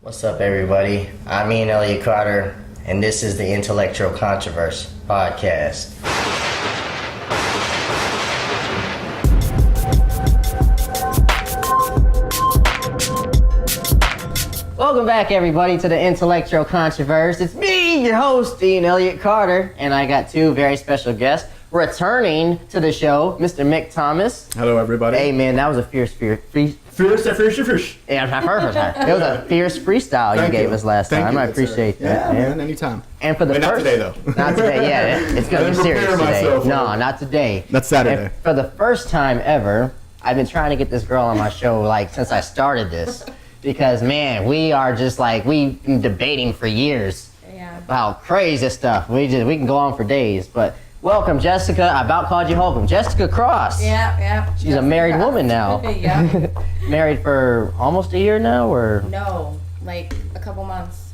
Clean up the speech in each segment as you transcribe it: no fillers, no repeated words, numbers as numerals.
What's up, everybody? I'm Elliott-Carter, and this is the Intellectual Controversy Podcast. Welcome back, everybody, to the Intellectual Controversy. It's me, your host, Dean Elliott-Carter, and I got two very special guests returning to the show, Mr. Mick Thomas. Hello, everybody. Hey, man, that was a fierce. Fierce. Yeah, it was a fierce freestyle you gave us last time. I appreciate that. Yeah, man, anytime. And for the not today, though. Not today, yeah. It's going to be serious today. No, not today. That's Saturday. And for the first time ever, I've been trying to get this girl on my show, since I started this. Because, man, we are just we've been debating for years about crazy stuff. We can go on for days, but welcome, Jessica. I about called you Holcomb. Jessica Cross. Yeah. She's a married woman now. Yeah. Married for almost a year now, or? No, like a couple months.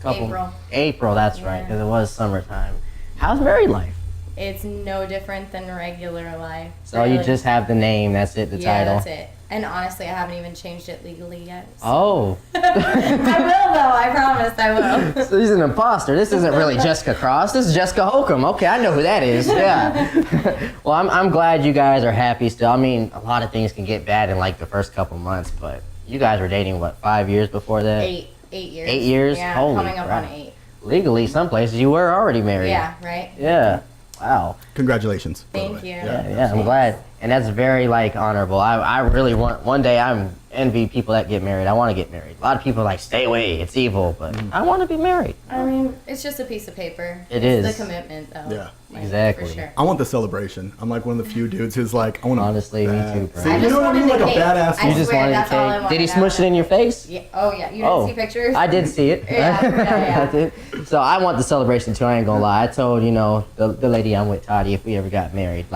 April, that's right, because it was summertime. How's married life? It's no different than regular life. So you just have the name, that's it, the title? Yeah, that's it. And honestly, I haven't even changed it legally yet. So. Oh. I will, though. I promise I will. So he's an imposter. This isn't really Jessica Cross. This is Jessica Holcomb. Okay, I know who that is. Yeah. Well, I'm glad you guys are happy still. I mean, a lot of things can get bad in the first couple months, but you guys were dating, 5 years before that? 8 years. 8 years? Yeah, Holy coming up crap. on 8. Legally, some places you were already married. Yeah, right? Yeah. Wow. Congratulations. Thank you. Yeah, I'm glad. And that's very honorable. I really want, one day I'm envy people that get married. I want to get married. A lot of people are stay away, it's evil, but I want to be married. I mean, it's just a piece of paper. It's the commitment, though. Yeah. Exactly. For sure. I want the celebration. I'm one of the few dudes who's I want to. Honestly, me too, bro. See, you know what I mean? A badass. You just wanted the cake. Did he smush it in your face? Yeah. Oh, yeah. You didn't see pictures? I did see it. Yeah. I did. So I want the celebration too, I ain't gonna lie. I told, the lady I'm with, Toddy, if we ever got married,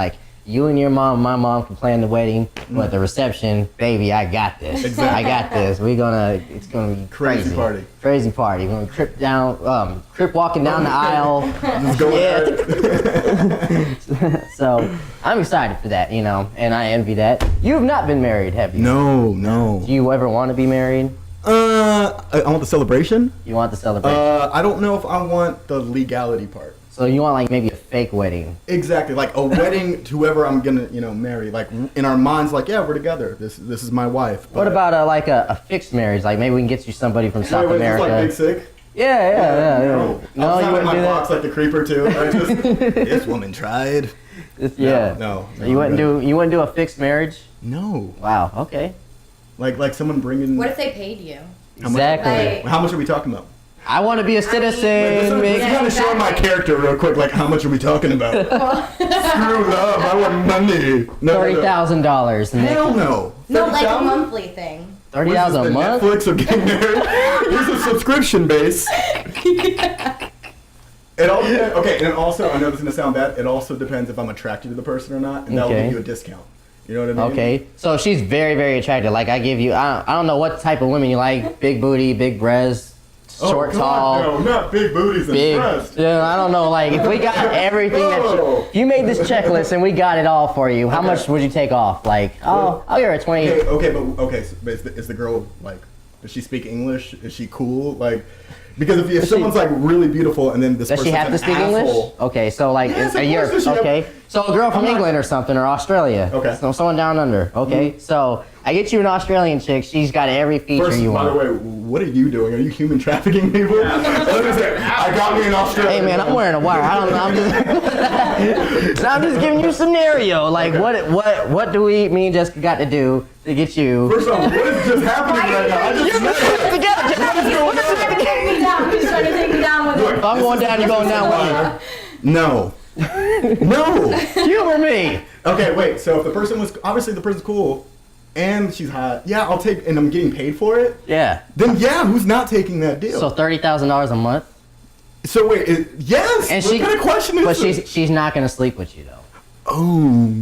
you and your mom, my mom can plan the wedding, but the reception, baby, I got this. Exactly. I got this. It's gonna be crazy. Crazy party. We're gonna crip walking down the aisle. Just go So I'm excited for that, and I envy that. You have not been married, have you? No. Do you ever want to be married? I want the celebration. You want the celebration? I don't know if I want the legality part. So you want maybe a fake wedding? Exactly, a wedding to whoever I'm gonna, marry. In our minds, yeah, we're together. This is my wife. What about a fixed marriage? Maybe we can get you somebody from South America. Big sick? Yeah. No, you wouldn't do that. Box like the creeper too. This woman tried. No. You wouldn't do a fixed marriage? No. Wow. Okay. Like someone bringing. What if they paid you? Exactly. How much are we talking about? I want to be a citizen. Let's show my character real quick. How much are we talking about? Screw love. I want money. $30,000. Hell no. No, a monthly thing. $30,000 a month. Netflix of getting married. Here's a subscription base. It all depends. Okay, and also I know this is gonna sound bad. It also depends if I'm attracted to the person or not, and that will give you a discount. You know what I mean? Okay, so she's very, very attractive. I give you. I don't know what type of women you like. Big booty, big breasts. Short, tall. No, not big booties and breasts. Yeah, I don't know. If we got everything if you made this checklist and we got it all for you, how much would you take off? I'll give her a 20. Okay. So is the girl does she speak English? Is she cool? Because if someone's really beautiful and then this does she have to speak English? Okay, so yes, a year. Okay, so a girl from England or something, or Australia. Okay. So someone down under. Okay, so I get you an Australian chick. She's got every feature you want. By the way, what are you doing? Are you human trafficking people? I got me an Australian. Hey man, I'm wearing a wire. I don't know. I'm just giving you a scenario. What do me and Jessica got to do to get you? First off, what is just happening right now? I just He's trying to take me down with it. If I'm going down, you're going down with me. No. Humor me. Okay, wait. So if the person's cool, and she's hot, yeah, I'll take, and I'm getting paid for it. Yeah. Then who's not taking that deal? So $30,000 a month. So wait, yes. And what kind of question is but this? she's not gonna sleep with you though. Oh.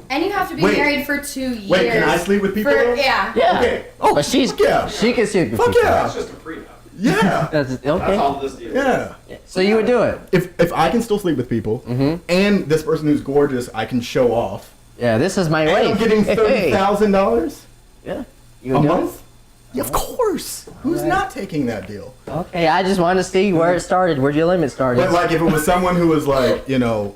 And you have to be married for 2 years. Wait, can I sleep with people? Yeah. Okay. Oh, but she can sleep with people. Fuck yeah. That's just a prenup. Yeah. That's That's all this deal. Yeah. So you would do it if I can still sleep with people, and this person who's gorgeous, I can show off. Yeah, this is my wife. I'm getting $30,000. Yeah. A month. Yeah, of course. Who's not taking that deal? Okay, I just wanted to see where it started, where your limit started. But like if it was someone who was like, you know,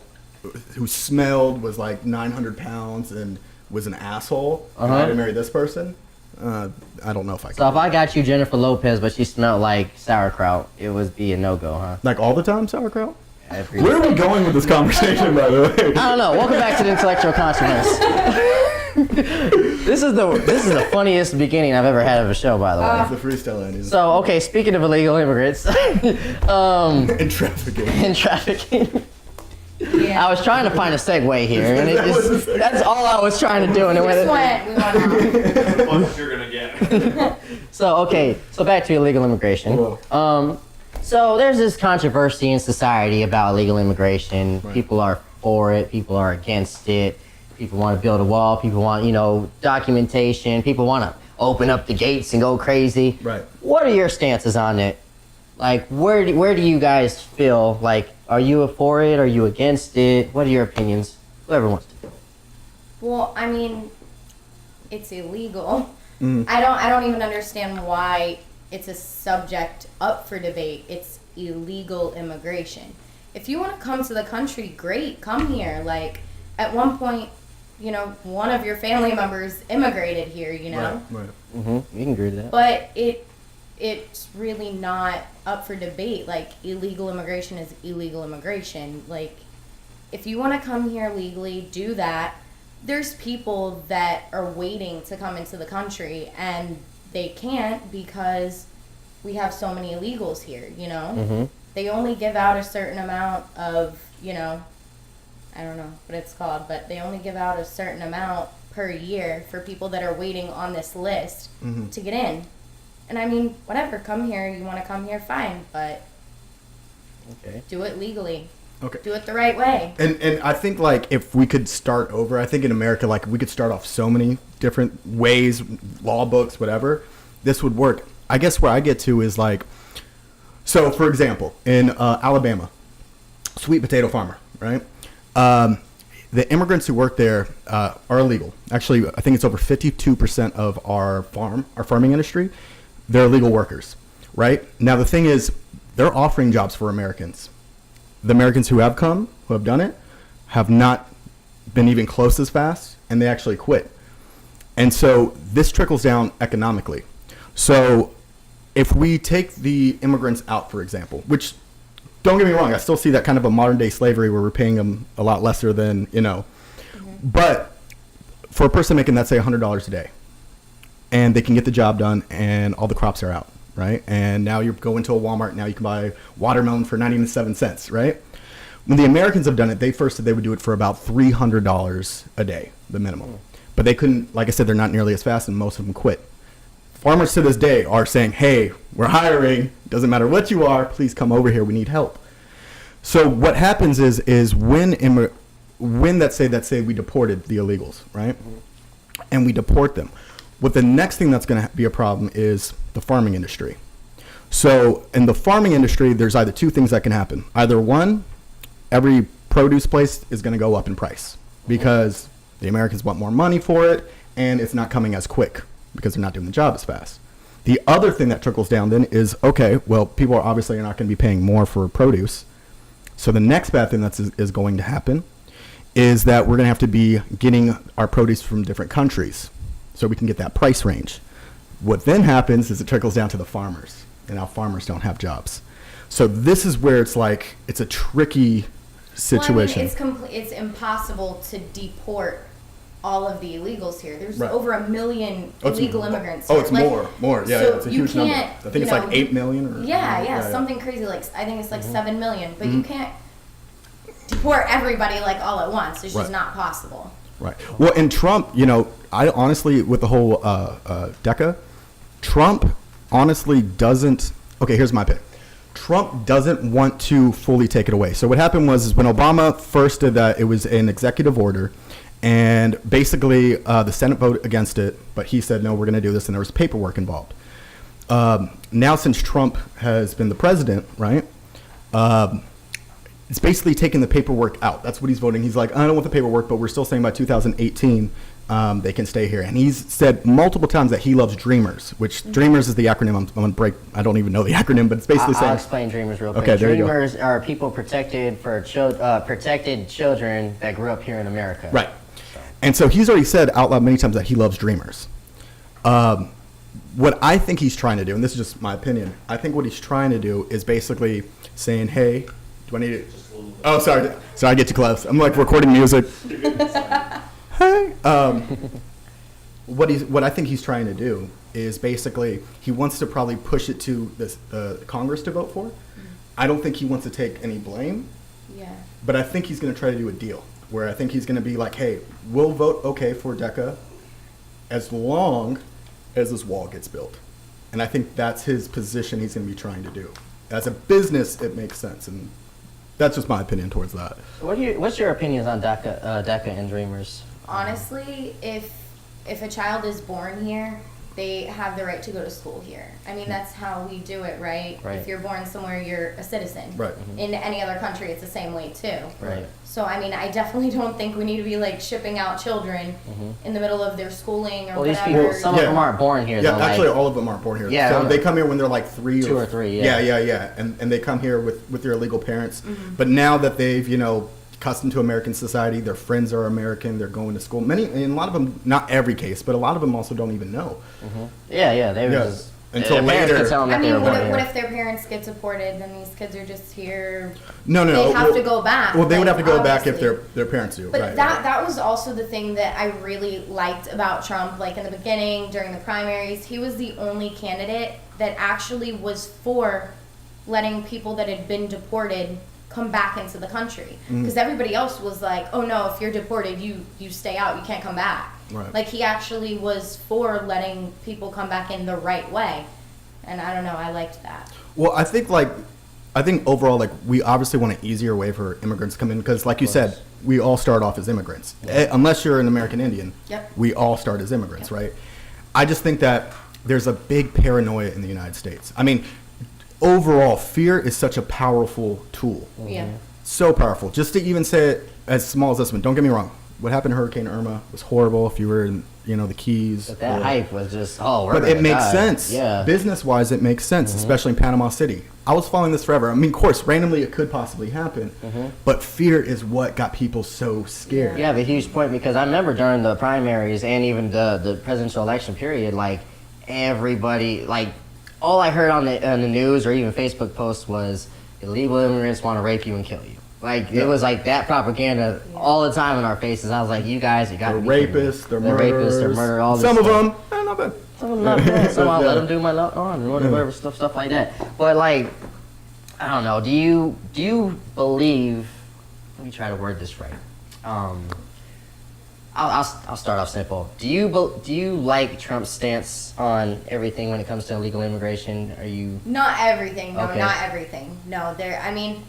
who smelled, was like 900 pounds and was an asshole, and I had to marry this person, I don't know if I could. So if I got you Jennifer Lopez, but she smelled like sauerkraut, it would be a no-go, huh? Like all the time, sauerkraut? Every Where are we going with this conversation, by the way? I don't know. Welcome back to the Intellectual Consciousness. This is the funniest beginning I've ever had of a show, by the way. It's the freestyle ending. So, okay, speaking of illegal immigrants, And trafficking. and trafficking. Yeah. I was trying to find a segue here, and that's all I was trying to do, and it We went. went on. What you're gonna get. So back to illegal immigration. So there's this controversy in society about illegal immigration. Right. People are for it, people are against it. People want to build a wall, people want, documentation, people want to open up the gates and go crazy. Right. What are your stances on it? Like, where do you guys feel? Like, are you for it? Are you against it? What are your opinions? Whoever wants to. Well, I mean, it's illegal. I don't even understand why it's a subject up for debate. It's illegal immigration. If you want to come to the country, great, come here. Like, at one point, one of your family members immigrated here, Right. Mm-hmm. You can agree to that. But it's really not up for debate. Like, illegal immigration is illegal immigration. Like, if you want to come here legally, do that. There's people that are waiting to come into the country, and they can't because we have so many illegals here, Mm-hmm. They only give out a certain amount of, I don't know what it's called, but they only give out a certain amount per year for people that are waiting on this list to get in. And I mean, whatever, come here. You want to come here, fine, but do it legally. Okay. Do it the right way. And I think, like, if we could start over, I think in America, like, we could start off so many different ways, law books, whatever, this would work. I guess where I get to is, like, so, for example, in Alabama, sweet potato farmer, right? The immigrants who work there are illegal. Actually, I think it's over 52% of our farming industry, they're illegal workers, right? Now, the thing is, they're offering jobs for Americans. The Americans who have come, who have done it, have not been even close as fast, and they actually quit. And so this trickles down economically. So if we take the immigrants out, for example, which, don't get me wrong, I still see that kind of a modern day slavery where we're paying them a lot lesser than, But for a person making, let's say, $100 a day, and they can get the job done and all the crops are out, right? And now you go into a Walmart, now you can buy watermelon for 97 cents, right? When the Americans have done it, they first said they would do it for about $300 a day, the minimum. But they couldn't, like I said, they're not nearly as fast, and most of them quit. Farmers to this day are saying, hey, we're hiring, doesn't matter what you are, please come over here, we need help. So what happens is when let's say we deported the illegals, right? And we deport them. What the next thing that's going to be a problem is the farming industry. So in the farming industry, there's either two things that can happen. Either one, every produce place is going to go up in price because the Americans want more money for it, and it's not coming as quick because they're not doing the job as fast. The other thing that trickles down then is, okay, well, people are obviously not going to be paying more for produce. So the next bad thing that is going to happen is that we're going to have to be getting our produce from different countries so we can get that price range. What then happens is it trickles down to the farmers, and now farmers don't have jobs. So this is where it's like, it's a tricky situation. Well, I mean, it's impossible to deport all of the illegals here. There's Right. over 1 million illegal immigrants Oh, here. it's Like, more. Yeah, so it's a you huge number. I can't, think it's like 8 million or yeah, something crazy. Like, I think it's like 7 million, but you can't deport everybody like all at once. It's just Right. not possible. Right. Well, and Trump, I honestly, with the whole DECA, Trump honestly doesn't. Okay, here's my pick. Trump doesn't want to fully take it away. So what happened was when Obama first did that, it was an executive order, and basically the Senate voted against it, but he said, no, we're going to do this, and there was paperwork involved. Now, since Trump has been the president, right, it's basically taking the paperwork out. That's what he's voting. He's like, I don't want the paperwork, but we're still saying by 2018, they can stay here. And he's said multiple times that he loves Dreamers, which Dreamers is the acronym. I'm going to break. I don't even know the acronym, but it's basically saying. I'll explain Dreamers real quick. Okay, there you go. Dreamers are people protected for protected children that grew up here in America. Right. And so he's already said out loud many times that he loves Dreamers. What I think he's trying to do, and this is just my opinion, I think what he's trying to do is basically saying, hey, do I need it? Oh, sorry. Sorry, I get too close. I'm like recording music. Hey. What I think he's trying to do is basically he wants to probably push it to this Congress to vote for. I don't think he wants to take any blame. Yeah. But I think he's going to try to do a deal where I think he's going to be like, hey, we'll vote okay for DECA as long as this wall gets built. And I think that's his position he's going to be trying to do. As a business, it makes sense. And that's just my opinion towards that. What's your opinions on DECA and Dreamers? Honestly, if a child is born here, they have the right to go to school here. I mean, that's how we do it, right? Right. If you're born somewhere, you're a citizen. Right. In any other country, it's the same way too. Right. So, I mean, I definitely don't think we need to be like shipping out children in the middle of their schooling or Well, these whatever. people, some of them aren't born here. Yeah, though, actually, like, all of them aren't born here. Yeah, so they come here when they're like 2 or 3. Yeah. Yeah. And they come here with their illegal parents. But now that they've, accustomed to American society, their friends are American, they're going to school. And a lot of them, not every case, but a lot of them also don't even know. Yeah. They were Yeah. just Until their parents later. could tell them that I they mean, were born what here. if their parents get deported? Then these kids are just here. No. They have to go back. Well, they would like, have to go back if obviously. their parents do. But right, that was also the thing that I really liked about Trump. Like in the beginning, during the primaries, he was the only candidate that actually was for letting people that had been deported come back into the country. Because everybody else was like, oh no, if you're deported, you stay out, you can't come back. Right. Like he actually was for letting people come back in the right way. And I don't know, I liked that. Well, I think overall, we obviously want an easier way for immigrants to come in because, like you said, we all start off as immigrants. Unless you're an American Indian, Yep. we all start as immigrants, right? I just think that there's a big paranoia in the United States. I mean, overall, fear is such a powerful tool. Yeah. So powerful. Just to even say it as small as this one, don't get me wrong. What happened to Hurricane Irma was horrible if you were in, the Keys. But that hype was just, we're But gonna it makes die. sense. Yeah. Business-wise, it makes sense, especially in Panama City. I was following this forever. I mean, of course, randomly it could possibly happen, but fear is what got people so scared. You have a huge point because I remember during the primaries and even the presidential election period, like everybody, like all I heard on the news or even Facebook posts was illegal immigrants want to rape you and kill you. Like it was like that propaganda all the time in our faces. I was like, you guys, you got to They're be kidding me. rapists, they're murderers. They're murder, all this Some of stuff. them, not bad. Some of them not bad. Some I'll Yeah. let them do my on whatever stuff like that. But like, I don't know. Do you believe? Let me try to word this right. I'll start off simple. Do you like Trump's stance on everything when it comes to illegal immigration? Are you? Not everything. No, Okay. not everything. No, I mean,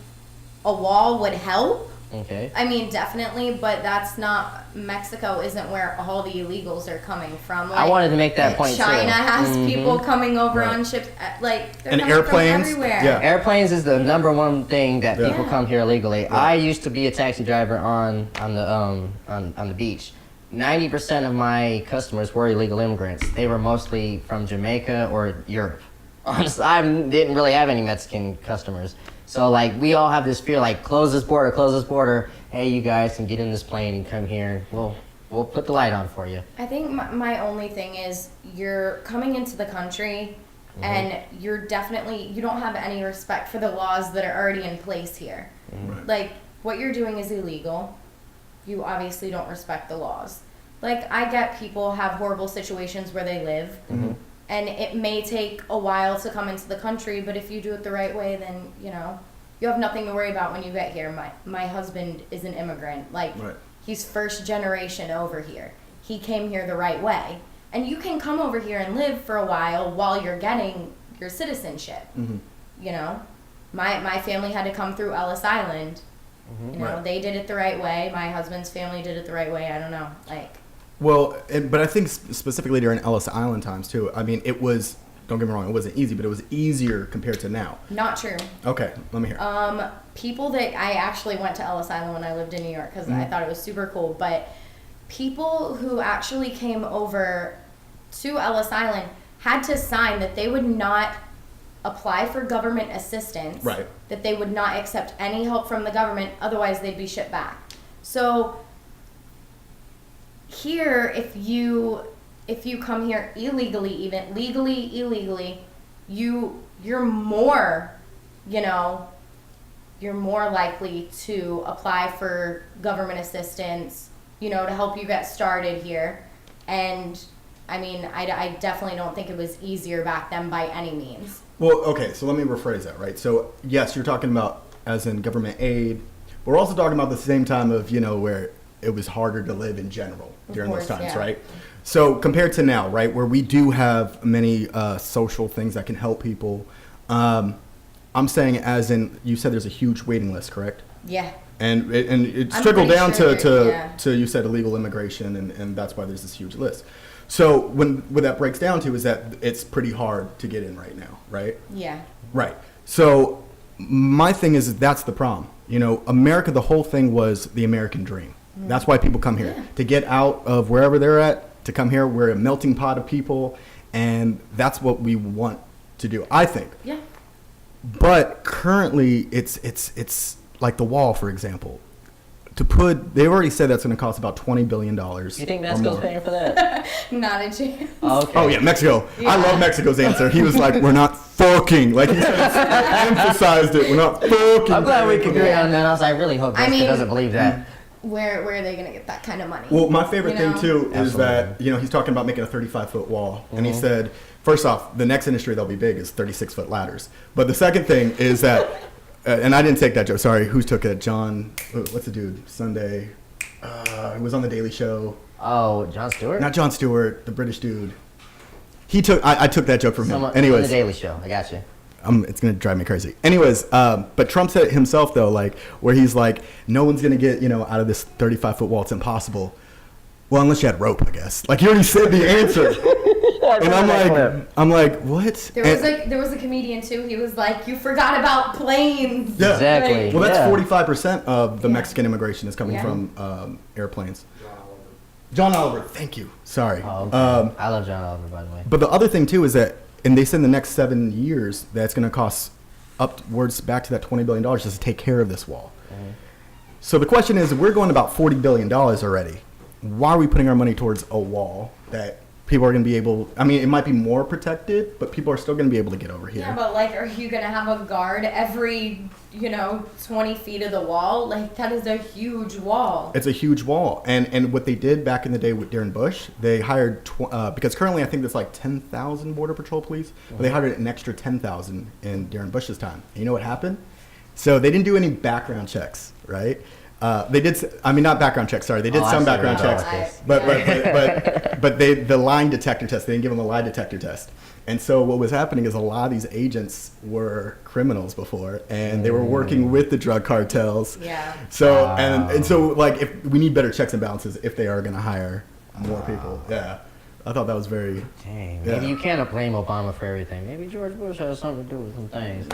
a wall would help. Okay. I mean, definitely, but that's not. Mexico isn't where all the illegals are coming from. Like, I wanted to make that point China too. has people coming over Right. on ships. Like they're And coming airplanes, from everywhere. yeah. Airplanes is the number one thing that Yeah. people come here illegally. I used to be a taxi driver on the beach. 90% of my customers were illegal immigrants. They were mostly from Jamaica or Europe. Honestly, I didn't really have any Mexican customers. So like we all have this fear, like close this border. Hey, you guys can get in this plane and come here. We'll put the light on for you. I think my only thing is you're coming into the country and you don't have any respect for the laws that are already in place here. Right. Like what you're doing is illegal. You obviously don't respect the laws. Like I get people have horrible situations where they live and it may take a while to come into the country, but if you do it the right way, then you have nothing to worry about when you get here. My husband is an immigrant. Like Right. he's first generation over here. He came here the right way. And you can come over here and live for a while you're getting your citizenship. My family had to come through Ellis Island. Right. They did it the right way. My husband's family did it the right way. I don't know. Well, but I think specifically during Ellis Island times too. I mean, it was. Don't get me wrong, it wasn't easy, but it was easier compared to now. Not true. Okay, let me hear. People that I actually went to Ellis Island when I lived in New York because I thought it was super cool. But people who actually came over to Ellis Island had to sign that they would not apply for government assistance, Right. that they would not accept any help from the government, otherwise they'd be shipped back. So here, if you come here illegally, even legally, illegally, you're more, you're more likely to apply for government assistance, to help you get started here. And I mean, I definitely don't think it was easier back then by any means. Well, okay, so let me rephrase that, right? So, yes, you're talking about as in government aid. But we're also talking about the same time of, where it was harder to live in general during those times, right? So, compared to now, right, where we do have many social things that can help people, I'm saying as in, you said there's a huge waiting list, correct? Yeah. And it's trickled down to you said illegal immigration, and that's why there's this huge list. So what that breaks down to is that it's pretty hard to get in right now, right? Yeah. Right. So my thing is that's the problem. America, the whole thing was the American dream. That's why people come here, to get out of wherever they're at, to come here. We're a melting pot of people, and that's what we want to do, I think. Yeah. But currently, it's like the wall, for example. They've already said that's going to cost about $20 billion. You think Mexico's paying for that? Not a chance. Okay. Oh, yeah, Mexico. Yeah. I love Mexico's answer. He was like, we're not fucking. Like, he emphasized it. We're not fucking. I'm glad we can agree on that. I was like, I really hope Mexico doesn't believe that. Where are they going to get that kind of money? Well, my favorite thing, too, is Absolutely. that, he's talking about making a 35-foot wall. And he said, first off, the next industry that'll be big is 36-foot ladders. But the second thing is that, and I didn't take that joke. Sorry, who took it? John, what's the dude? Sunday. He was on the Daily Show. Oh, Jon Stewart? Not Jon Stewart, the British dude. I took that joke from him. Anyways, On the Daily Show. I got you. It's gonna drive me crazy. Anyways, but Trump said it himself though, like where he's like, no one's gonna get out of this 35-foot wall. It's impossible. Well, unless you had rope, I guess. Like you already said the answer. And I'm like, what? There was a comedian too. He was like, you forgot about planes. Yeah. Exactly. Well, that's 45% of the Mexican immigration is coming from airplanes. John Oliver, thank you. Sorry. Oh, okay. I love John Oliver, by the way. But the other thing too is that, and they said in the next 7 years that's going to cost upwards back to that $20 billion just to take care of this wall. Mm-hmm. So the question is, we're going about $40 billion already. Why are we putting our money towards a wall that people are going to be able, I mean, it might be more protected, but people are still going to be able to get over here. Yeah, but like, are you going to have a guard every, 20 feet of the wall? Like, that is a huge wall. It's a huge wall. And what they did back in the day with Darren Bush, they hired, because currently I think there's like 10,000 Border Patrol police, but they hired an extra 10,000 in Darren Bush's time. And you know what happened? So they didn't do any background checks, right? They did. I mean, not background checks. Sorry, they did some background checks, but the lie detector test. They didn't give them a lie detector test. And so what was happening is a lot of these agents were criminals before, and they were working with the drug cartels. Yeah. So and so like if we need better checks and balances if they are going to hire more people. Yeah. I thought that was very. Dang. Yeah. Maybe you can't blame Obama for everything. Maybe George Bush has something to do with some things.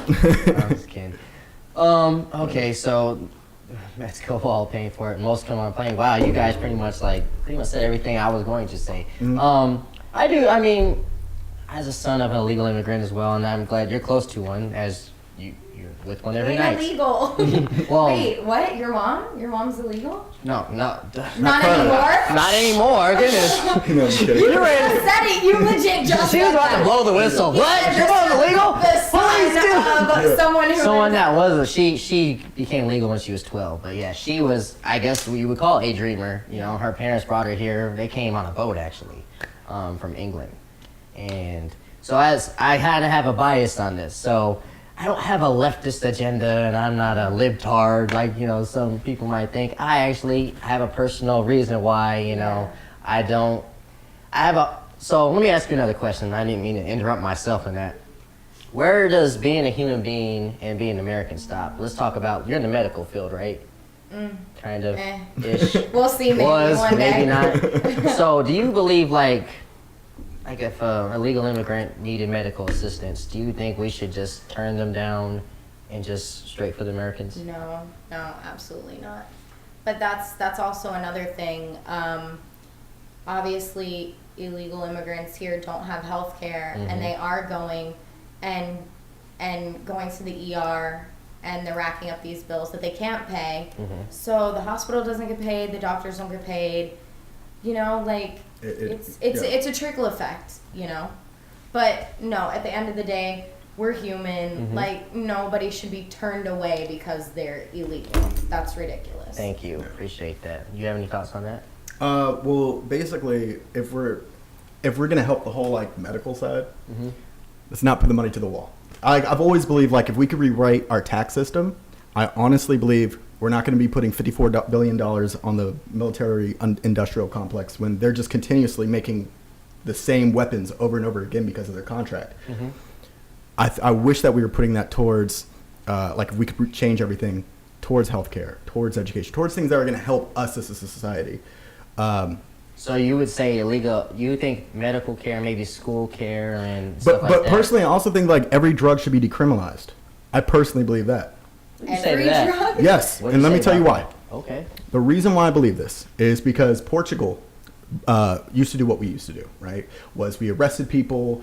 I'm just kidding. Okay, so. Mexico all paying for it. Most of them are playing. Wow, you guys pretty much said everything I was going to say. Mm-hmm. I mean, as a son of an illegal immigrant as well, and I'm glad you're close to one, as you're with one every night. Illegal. Well, wait, what? Your mom? Your mom's illegal? No, not anymore. Not anymore. Goodness. No, I'm kidding. You just said it. You legit just. She was about to blow the whistle. What? Your mom's illegal? The son of someone that was she became legal when she was 12. But yeah, she was, I guess we would call a dreamer. Her parents brought her here. They came on a boat actually, from England, and so as I had to have a bias on this, so. I don't have a leftist agenda, and I'm not a libtard like some people might think. I actually have a personal reason why I don't. So let me ask you another question. I didn't mean to interrupt myself in that. Where does being a human being and being American stop? Let's talk about, you're in the medical field, right? Kind of ish. We'll see. Maybe one day. Maybe not. So do you believe like if an illegal immigrant needed medical assistance, do you think we should just turn them down and just straight for the Americans? No, absolutely not. But that's also another thing. Obviously, illegal immigrants here don't have health care, and they are going and going to the ER, and they're racking up these bills that they can't pay. So the hospital doesn't get paid, the doctors don't get paid. You know, like it's a trickle effect. You know, but no, at the end of the day, we're human. Like, nobody should be turned away because they're illegal. That's ridiculous. Thank you. Appreciate that. You have any thoughts on that? Well, basically, if we're gonna help the whole like medical side, let's not put the money to the wall. I've always believed like if we could rewrite our tax system, I honestly believe we're not going to be putting $54 billion on the military industrial complex when they're just continuously making the same weapons over and over again because of their contract. I wish that we were putting that towards, like if we could change everything towards healthcare, towards education, towards things that are going to help us as a society. So you would say illegal, you think medical care, maybe school care and stuff like But that? personally, I also think like every drug should be decriminalized. I personally believe that. What do you say to Every that? drug? Yes, What do and let say me tell you about why. that? Okay. The reason why I believe this is because Portugal used to do what we used to do, right? Was we arrested people,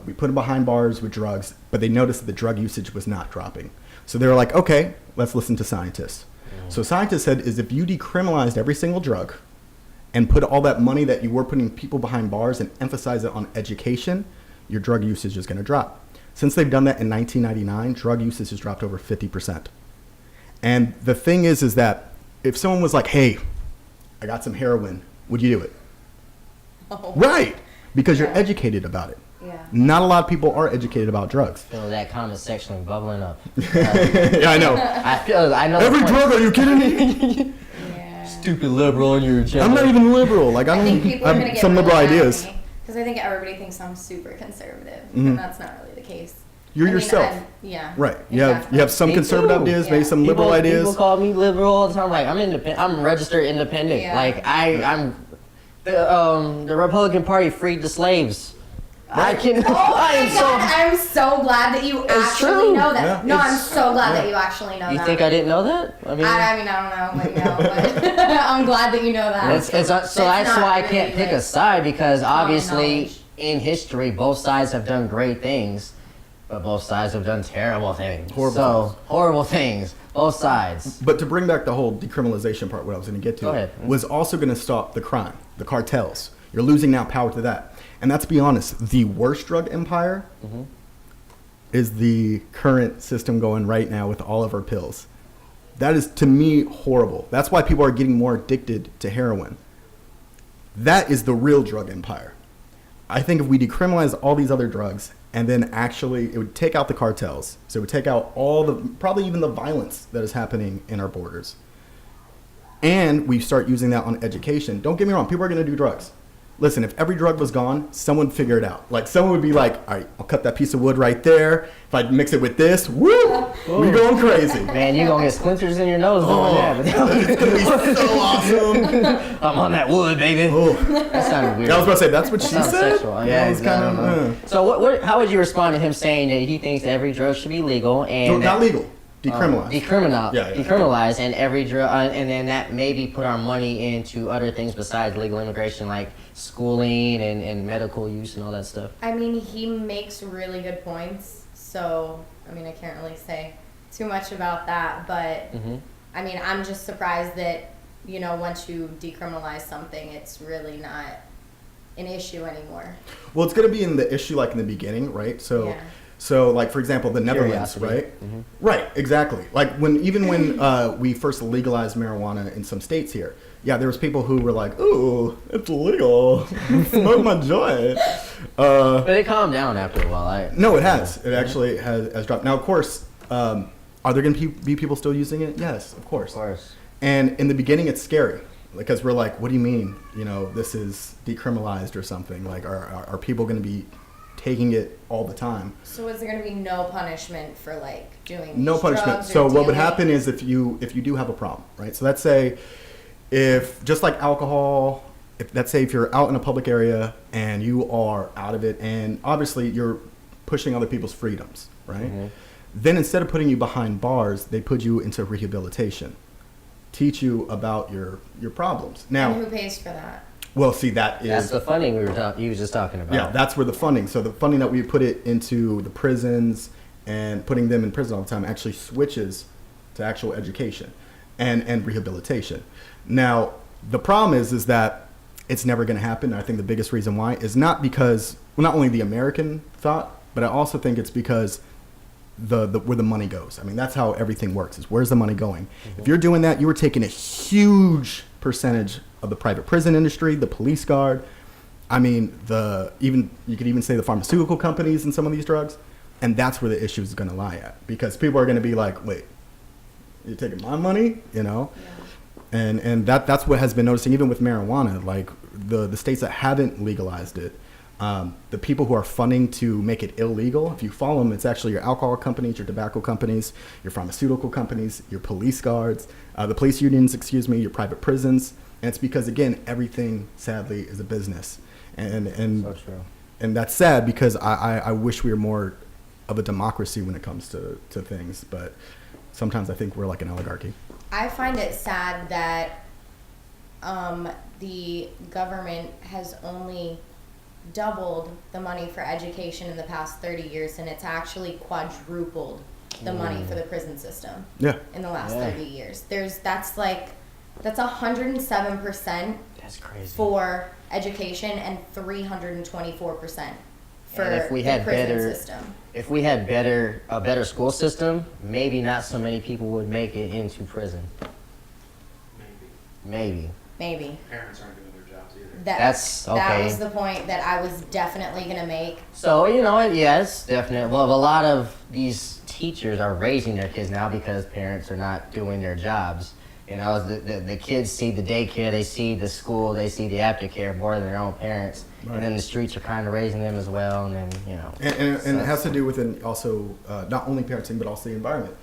we put them behind bars with drugs, but they noticed that the drug usage was not dropping. So they were like, okay, let's listen to scientists. So scientists said is if you decriminalized every single drug and put all that money that you were putting people behind bars and emphasize it on education, your drug usage is going to drop. Since they've done that in 1999, drug usage has dropped over 50%. And the thing is that if someone was like, hey, I got some heroin, would you do it? Oh. Right, because you're Yeah. educated about it. Yeah. Not a lot of people are educated about drugs. Feel that comment section bubbling up. Yeah, I know. I know. Every the point. drug, are you kidding me? Yeah. Stupid liberal on your agenda. I'm not even liberal. Like, I think people I are going to have get some really liberal mad at ideas. me, because I think everybody thinks I'm super conservative, and that's not really the case. You're I mean, yourself. yeah. Right. Exactly. You have some Me conservative too. ideas, Yeah. maybe some liberal ideas. People call me liberal all the time. Like I'm independent. I'm registered independent. Yeah. Like I'm the Republican Party freed the slaves. I can. Oh I my am God, so. I'm so glad that you It's actually true. know that. Yeah. No, I'm It's- so glad that yeah. you actually know You that. think I didn't know that? I mean, I mean, I don't know, but no, but I'm glad that you know that. it's so that's not why I really, can't pick a like, side because common obviously knowledge. in history both sides have done great things, but both sides have done terrible things. Horrible things. Both sides. But to bring back the whole decriminalization part, what I was going to get to, Go ahead. was also going to stop the crime, the cartels. You're losing now power to that. And let's be honest, the worst drug empire is the current system going right now with all of our pills. That is, to me, horrible. That's why people are getting more addicted to heroin. That is the real drug empire. I think if we decriminalize all these other drugs and then actually it would take out the cartels, so it would take out all the, probably even the violence that is happening in our borders. And we start using that on education. Don't get me wrong, people are going to do drugs. Listen, if every drug was gone, someone would figure it out. Like someone would be like, all right, I'll cut that piece of wood right there. If I mix it with this, woo, we going crazy. Man, you gonna get splinters in your nose doing that. It's going to be so awesome. I'm on that wood, baby. Oh, That sounded weird. I was about to say, that's what she Sounds said? sexual. That Yeah, was I kind don't know. of, So what? How would you respond to him saying that he thinks every drug should be legal and not legal, decriminalized. decriminalized, Yeah. decriminalized, and every drug, and then that maybe put our money into other things besides legal immigration, like schooling and medical use and all that stuff. I mean, he makes really good points, so, I mean, I can't really say too much about that, but, I mean, I'm just surprised that, you know, once you decriminalize something, it's really not an issue anymore. Well, it's going to be in the issue like in the beginning, right? So, Yeah. so like for example, the Netherlands, Curiosity. right? Right, exactly. Like even when we first legalized marijuana in some states here, yeah, there was people who were like, "Ooh, it's legal, smoke my joint." But it calmed down after a while. No, it has. It actually has dropped. Now, of course, are there going to be people still using it? Yes, of course. Of course. And in the beginning, it's scary because we're like, what do you mean? You know, this is decriminalized or something? Like, are people going to be taking it all the time? So is there going to be no punishment for, like, doing No these punishment. drugs or So what would dealing? happen is if you do have a problem, right? So let's say if just like alcohol, let's say if you're out in a public area and you are out of it, and obviously you're pushing other people's freedoms, right? Then instead of putting you behind bars, they put you into rehabilitation. teach you about your problems. Now, And who pays for that? well, see, that is That's the funding you was just talking about. yeah, that's where the funding. So the funding that we put it into the prisons and putting them in prison all the time actually switches to actual education and rehabilitation. Now, the problem is that it's never going to happen. I think the biggest reason why is not because, well, not only the American thought, but I also think it's because the where the money goes. I mean, that's how everything works, is where's the money going? If you're doing that, you were taking a huge percentage of the private prison industry, the police guard. I mean, you could even say the pharmaceutical companies and some of these drugs. And that's where the issue is going to lie at, because people are going to be like, wait, you're taking my money, you know? Yeah. And that's what has been noticing, even with marijuana, like the states that haven't legalized it, the people who are funding to make it illegal, if you follow them, it's actually your alcohol companies, your tobacco companies, your pharmaceutical companies, your police guards, the police unions, your private prisons. And it's because, again, everything, sadly, is a business. And So true. And that's sad, because I wish we were more of a democracy when it comes to things. But sometimes I think we're like an oligarchy. I find it sad that the government has only doubled the money for education in the past 30 years, and it's actually quadrupled the money for the prison system in the last 30 years. That's 107% That's crazy. for education and 324% for And if we the had prison better- system. If we had a better school system, maybe not so many people would make it into prison. Maybe. Parents aren't doing their jobs either. That's That okay. was the point that I was definitely going to make. So, you know, yes, definitely. Well, a lot of these teachers are raising their kids now because parents are not doing their jobs. You know, the kids see the daycare, they see the school, they see the aftercare more than their own parents. Right. And then the streets are kind of raising them as well. And then, you know. And it has to do with also not only parenting, but also the environment.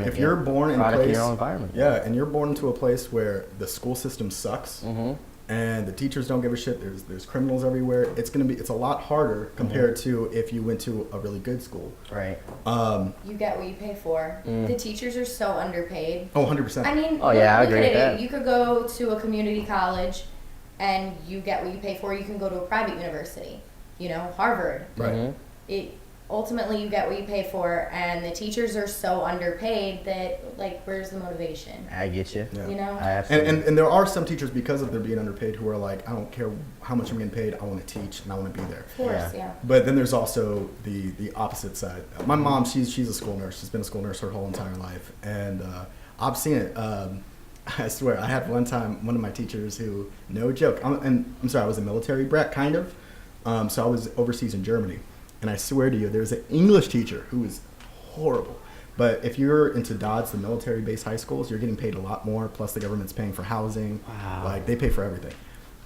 If you're born in a Product of place, your own environment. yeah, and you're born into a place where the school system sucks, Mm-hmm. and the teachers don't give a shit. There's criminals everywhere. It's a lot harder compared to if you went to a really good school. Right. You get what you pay for. The teachers are so underpaid. Oh, 100%. I mean, Oh, yeah, I look agree at with it. that. You could go to a community college and you get what you pay for. You can go to a private university, you know, Harvard. Right. Mm-hmm. Ultimately, you get what you pay for, and the teachers are so underpaid that, like, where's the motivation? I get you. Yeah. You know? I absolutely. And there are some teachers, because of their being underpaid, who are like, I don't care how much I'm getting paid, I want to teach and I want to be there. Of course, yeah. But then there's also the opposite side. My mom, she's a school nurse. She's been a school nurse her whole entire life, and I've seen it. I swear, I had one time one of my teachers who, no joke, I'm sorry, I was a military brat, kind of. So I was overseas in Germany, and I swear to you, there's an English teacher who is horrible. But if you're into DODS, the military-based high schools, you're getting paid a lot more. Plus, the government's paying for housing. Wow. Like, they pay for everything.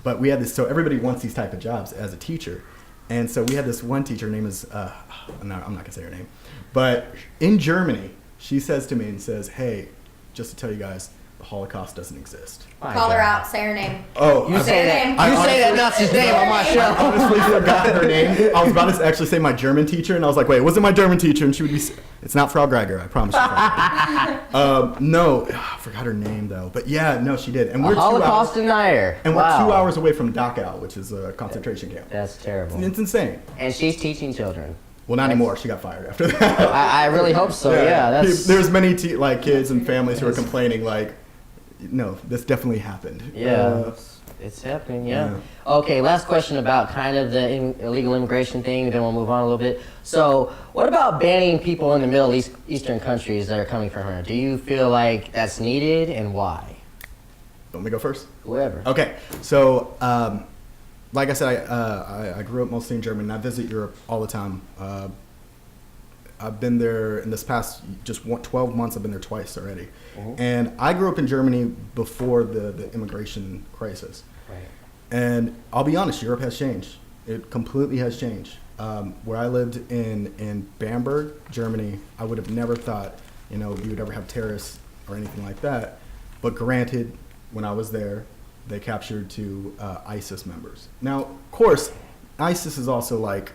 But we had this, so everybody wants these type of jobs as a teacher. And so we had this one teacher, her name is, I'm not going to say her name. But in Germany, she says to me and says, hey, just to tell you guys, the Holocaust doesn't exist. Call her out. Say her name. Oh, You I- say that. I You say that Nazi's name on my I show. honestly forgot her name. I was about to actually say my German teacher, and I was like, wait, it wasn't my German teacher, and she would be, it's not Frau Greiger, I promise you. No, I forgot her name, though. But yeah, no, she did. And A we're 2 Holocaust hours, denier. and Wow. we're 2 hours away from Dachau, which is a concentration camp. That's terrible. It's insane. And she's teaching children. Well, not anymore. She got fired after that. I really hope so. Yeah, that's. There's many kids and families who are complaining, like, no, this definitely happened. Yeah, it's happening. Yeah. Okay, last question about kind of the illegal immigration thing. Then we'll move on a little bit. So, what about banning people in the Middle Eastern countries that are coming from here? Do you feel like that's needed, and why? Want me to go first? Whoever. Okay, so like I said, I grew up mostly in Germany, and I visit Europe all the time. I've been there in this past 12 months. I've been there twice already, and I grew up in Germany before the immigration crisis. Right. And I'll be honest, Europe has changed. It completely has changed. Where I lived in Bamberg, Germany, I would have never thought, we would ever have terrorists or anything like that. But granted, when I was there, they captured 2 ISIS members. Now, of course, ISIS is also like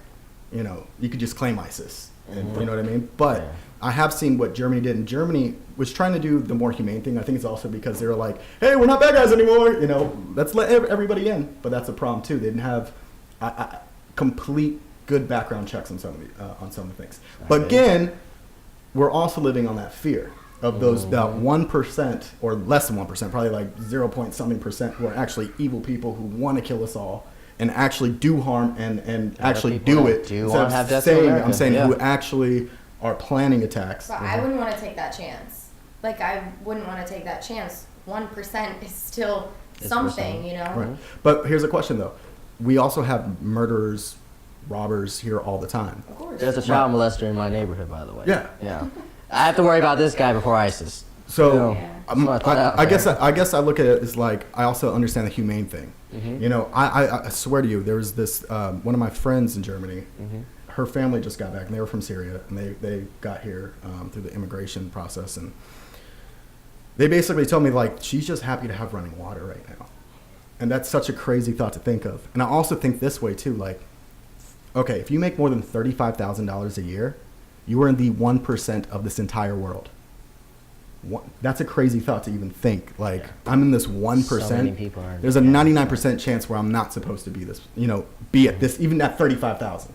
you know, you could just claim ISIS, and you know what I mean. But I have seen what Germany did, and Germany was trying to do the more humane thing. I think it's also because they were like, hey, we're not bad guys anymore, you know, let's let everybody in. But that's a problem too. They didn't have complete good background checks on some of the things. But again, we're also living on that fear of those about 1% or less than 1%, probably like 0 point something percent, who are actually evil people who want to kill us all and actually do harm and actually do it. I'm saying who actually are planning attacks. But I wouldn't want to take that chance. Like, I wouldn't want to take that chance. 1% is still something, you know? Right. But here's a question, though. We also have murderers, robbers here all the time. Of course. There's a child molester in my neighborhood, by the way. Yeah. I have to worry about this guy before ISIS. So Yeah. I guess I look at it as like, I also understand the humane thing. You know, I swear to you, there was this one of my friends in Germany. Her family just got back, and they were from Syria, and they got here through the immigration process, and they basically told me, like, she's just happy to have running water right now. And that's such a crazy thought to think of. And I also think this way too, like, okay, if you make more than $35,000 a year, you are in the 1% of this entire world. That's a crazy thought to even think. Like, I'm in this 1%. So many people are. There's a 99% chance where I'm not supposed to be this, you know, be at this, even at 35,000.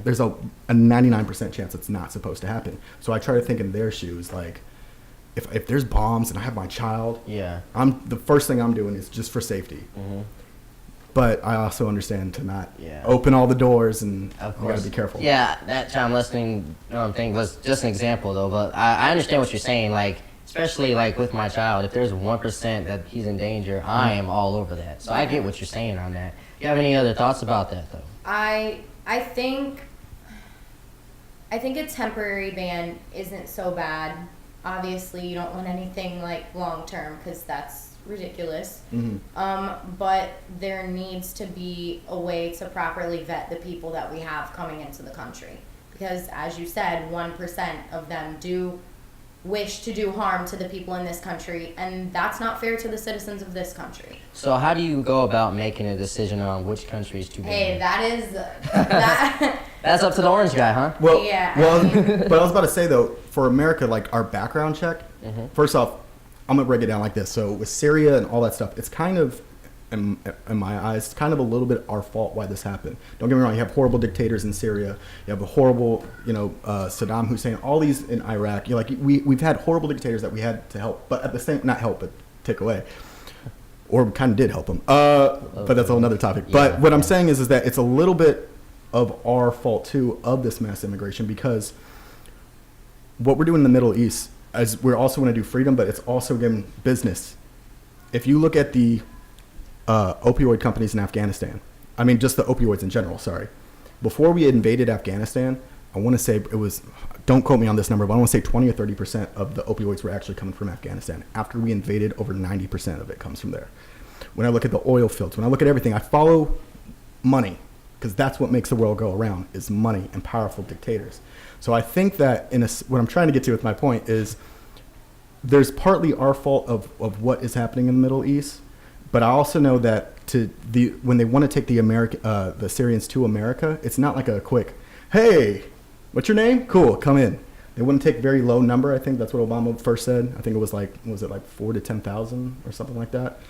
There's a 99% chance it's not supposed to happen. So I try to think in their shoes, like, if there's bombs and I have my child, the first thing I'm doing is just for safety. But I also understand to not open all the doors, and you gotta be careful. Yeah, that child molesting thing was just an example, though. But I understand what you're saying. Like, especially like with my child, if there's 1% that he's in danger, I am all over that. So I get what you're saying on that. You have any other thoughts about that, though? I think a temporary ban isn't so bad. Obviously, you don't want anything like long term, because that's ridiculous. But there needs to be a way to properly vet the people that we have coming into the country, because as you said, 1% of them do wish to do harm to the people in this country, and that's not fair to the citizens of this country. So how do you go about making a decision on which countries to ban? Hey, that is that. That's up to the orange guy, huh? Well, Yeah, but I was about to say, though, for America, like, our background check, first off, I'm going to break it down like this. So with Syria and all that stuff, it's kind of, in my eyes, it's kind of a little bit our fault why this happened. Don't get me wrong. You have horrible dictators in Syria. You have a horrible, Saddam Hussein, all these in Iraq. You're like, we've had horrible dictators that we had to help, but at the same, not help, but take away. Or kind of did help them. But that's a whole other topic. Yeah, but what I'm saying is that it's a little bit of our fault too, of this mass immigration, because what we're doing in the Middle East, as we're also going to do freedom, but it's also giving business. If you look at the opioid companies in Afghanistan, I mean just the opioids in general, sorry. Before we invaded Afghanistan, I want to say it was, don't quote me on this number, but I want to say 20 or 30% of the opioids were actually coming from Afghanistan. After we invaded, over 90% of it comes from there. When I look at the oil fields, when I look at everything, I follow money, because that's what makes the world go around, is money and powerful dictators. So I think that what I'm trying to get to with my point is there's partly our fault of what is happening in the Middle East, but I also know that when they want to take the Syrians to America, it's not like a quick, hey, what's your name? Cool, come in. They wouldn't take very low number. I think that's what Obama first said. I think it was like, was it like 4 to 10,000 or something like that?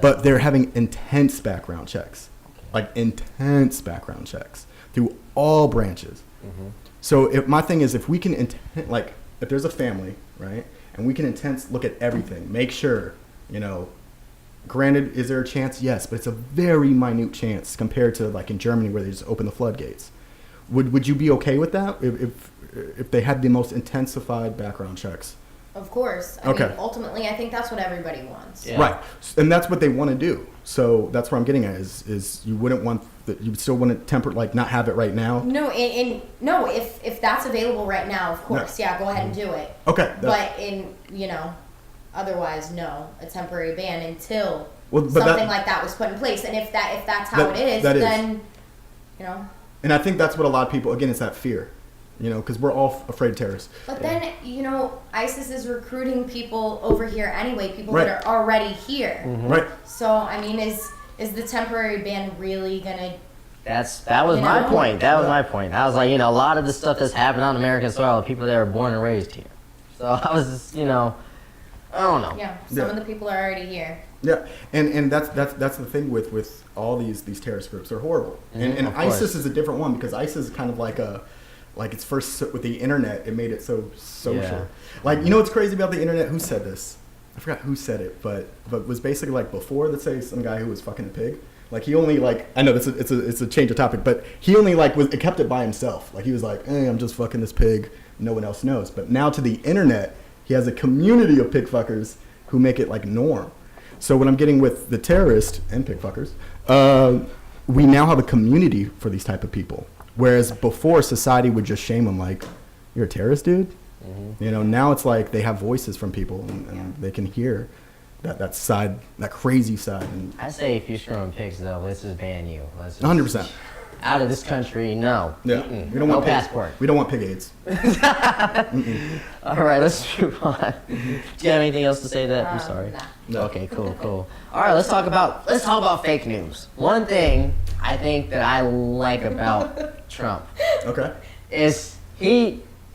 But they're having intense background checks, like intense background checks through all branches. So my thing is, if we can, if there's a family, right, and we can look at everything, make sure, granted, is there a chance? Yes, but it's a very minute chance compared to like in Germany where they just open the floodgates. Would you be okay with that if they had the most intensified background checks? Of course. I mean, ultimately, I think that's what everybody wants. Yeah. Right, and that's what they want to do. So that's what I'm getting at is you wouldn't want you would still want to temper, like, not have it right now. No, no, if that's available right now, of course, yeah, go ahead and do it. Okay. But otherwise, no, a temporary ban until something like that was put in place. And if that's how it is, then. And I think that's what a lot of people, again, it's that fear. Because we're all afraid of terrorists. But then, ISIS is recruiting people over here anyway, people that are already here. Right. So, I mean, is the temporary ban really going to That was my point. That was my point. I was like, a lot of the stuff that's happened on American soil are people that were born and raised here. So I was just, I don't know. Yeah, some of the people are already here. Yeah, and that's the thing with all these terrorist groups. They're horrible. And ISIS is a different one because ISIS is kind of like it's first with the internet. It made it so social. Yeah. Like, what's crazy about the internet? Who said this? I forgot who said it, but was basically like before, let's say, some guy who was fucking a pig. Like, he only, like, I know it's a change of topic, but he only, like, kept it by himself. Like, he was like, hey, I'm just fucking this pig. No one else knows. But now to the internet, he has a community of pig fuckers who make it, like, norm. So what I'm getting with the terrorists and pig fuckers, we now have a community for these type of people. Whereas before, society would just shame them, like, you're a terrorist, dude? Mm-hmm. Now it's like they have voices from people and they can hear that side, that crazy side. And I say if you're screwing pigs, though, let's just ban you. 100%. Out of this country, no. Yeah. We don't want passport. We don't want pig AIDS. All right, let's move on. Do you have anything else to say to that? I'm sorry. No. Okay, cool. All right, let's talk about fake news. One thing I think that I like about Trump Okay. is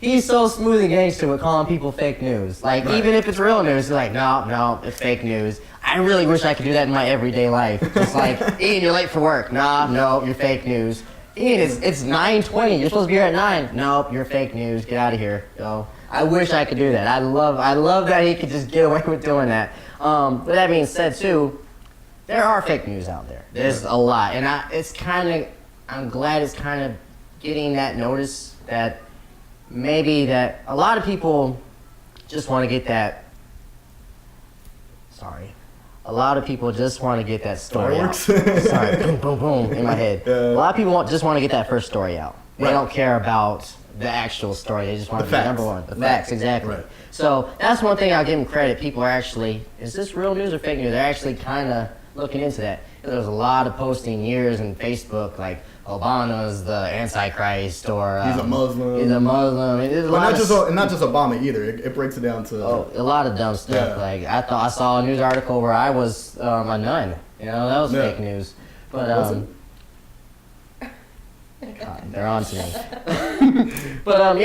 he's so smooth and gangster with calling people fake news. Like, even if it's real news, he's like, no, it's fake news. I really wish I could do that in my everyday life. Just like, Ian, you're late for work. No, you're fake news. Ian, it's 9:20. You're supposed to be here at 9. Nope, you're fake news. Get out of here. So I wish I could do that. I love that he could just get away with doing that. But that being said, too, there are fake news out there. There's a lot, and I'm glad it's kind of getting that notice that maybe that a lot of people just want to get that. Sorry. A lot of people just want to get that story out. Sorry, boom, boom, in my head. A lot of people just want to get that first story out. They don't care about the actual story. They just want to be number one. The facts, exactly. Right. So that's one thing I'll give them credit. People are actually, is this real news or fake news? They're actually kind of looking into that. There's a lot of posting years in Facebook, like Obama's the Antichrist, or he's a Muslim. Not just Obama either. It breaks it down to a lot of dumb stuff. Yeah. Like I saw a news article where I was a nun. That was fake news. But God, they're on to me. But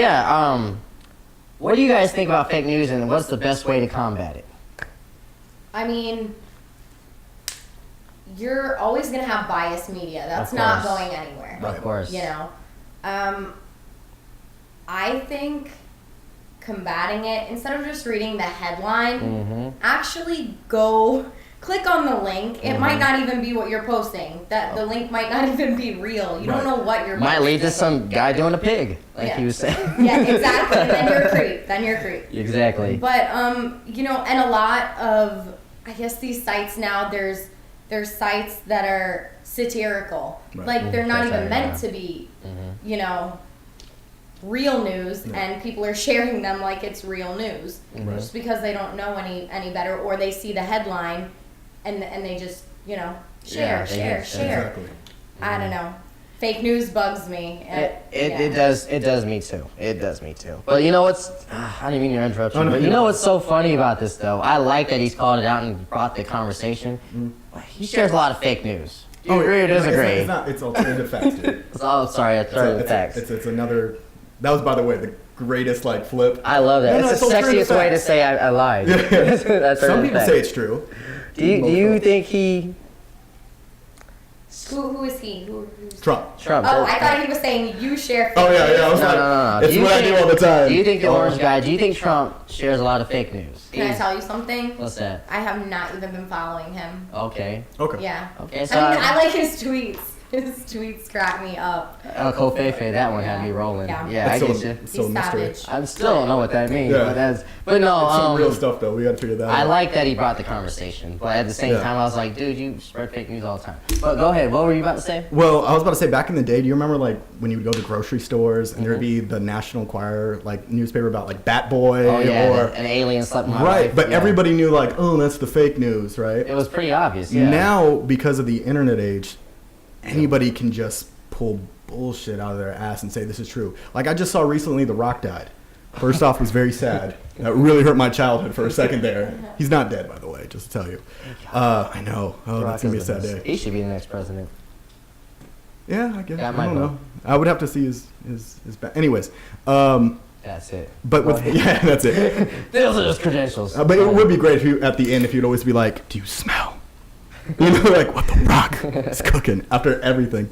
what do you guys think about fake news, and what's the best way to combat it? I mean, you're always going to have biased media. That's not going anywhere. Of course. I think combating it, instead of just reading the headline, actually go click on the link. It might not even be what you're posting. The link might not even be real. You don't know what you're might posting. lead to some guy doing a pig, like he was saying. Yeah, exactly. And then you're a creep. Exactly. But and a lot of, I guess, these sites now, there's sites that are satirical. Right. Like, they're not even meant to be, real news, and people are sharing them like it's real news. Just because they don't know any better, or they see the headline and they just, share. Exactly. I don't know. Fake news bugs me. It does me too. It does me too. But you know what's, I didn't mean to interrupt you, but you know what's so funny about this though? I like that he's called it out and brought the conversation. He shares a lot of fake news. Do you agree or disagree? It's alternative facts, dude. Alternative facts. It's another, that was, by the way, the greatest flip. I love that. It's the sexiest way to say I lied. Some people say it's true. Do you think he... Who is he? Who's Trump. Oh, I thought he was saying you share fake news. news. I was No. It's what I do all the time. Do you think the orange guy, do you think Trump shares a lot of fake news? Can I tell you something? What's that? I have not even been following him. Okay. Yeah. Okay, so I like his tweets. His tweets crack me up. El Cofefe, that one had me rolling. Yeah, I get you. It's still a He's mystery. savage. I still don't know what that means, Yeah. but no, It's some real stuff though. We gotta figure that out. I like that he brought the conversation, but at the same time, I was like, dude, you spread fake news all the time. But go ahead, what were you about to say? Well, I was about to say, back in the day, do you remember when you would go to grocery stores and there'd be the National Enquirer newspaper about Bat Boy or or an alien slept in my right, life. but everybody knew oh, that's the fake news, right? It was pretty obvious. Yeah. Now, because of the internet age, anybody can just pull bullshit out of their ass and say this is true. Like, I just saw recently The Rock died. First off, was very sad. That really hurt my childhood for a second there. He's not dead, by the way, just to tell you. I know. Oh, that's going to be a sad day. He should be the next president. Yeah, I guess. Got I my don't vote. know. I would have to see his back. Anyways, That's it. but with yeah, that's it. Those are just credentials. But it would be great if you at the end if you'd always be like, "Do you smell?" You know, like what the rock is cooking after everything.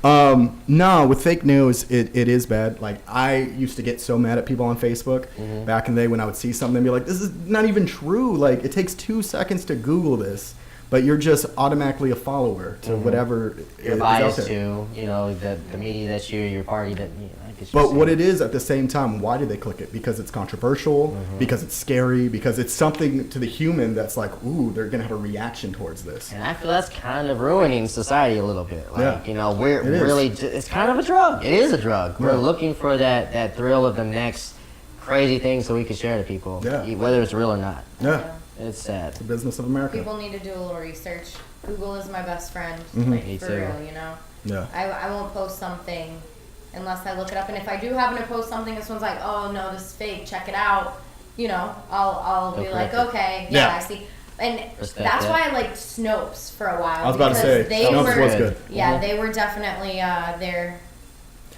No, with fake news, it is bad. Like I used to get so mad at people on Facebook back in the day when I would see something and be like, "This is not even true." Like it takes 2 seconds to Google this, but you're just automatically a follower to whatever You're is out biased there. to, you know, the media that your party that, you know, I guess But what it is at the same time, why do they click it? Because it's controversial, Mm-hmm. because it's scary, because it's something to the human that's like, ooh, they're gonna have a reaction towards this. And I feel that's kind of ruining society a little bit. Like, Yeah. you know, we're It is. really, it's kind of a drug. It is a drug. We're Yeah. looking for that thrill of the next crazy thing so we can share to people, Yeah. whether it's real or not. Yeah, It's sad. the business of America. People need to do a little research. Google is my best friend, Mm-hmm. like Me for too. real, you know. Yeah. I won't post something unless I look it up. And if I do happen to post something, this one's like, oh no, this is fake. Check it out. You know, I'll Go be like, correct it. okay, yeah, Yeah. I see. And Respect that's that. why I liked Snopes for a while. I was about to because say, they Snopes were, was good. Yeah, Mhm. they were definitely they're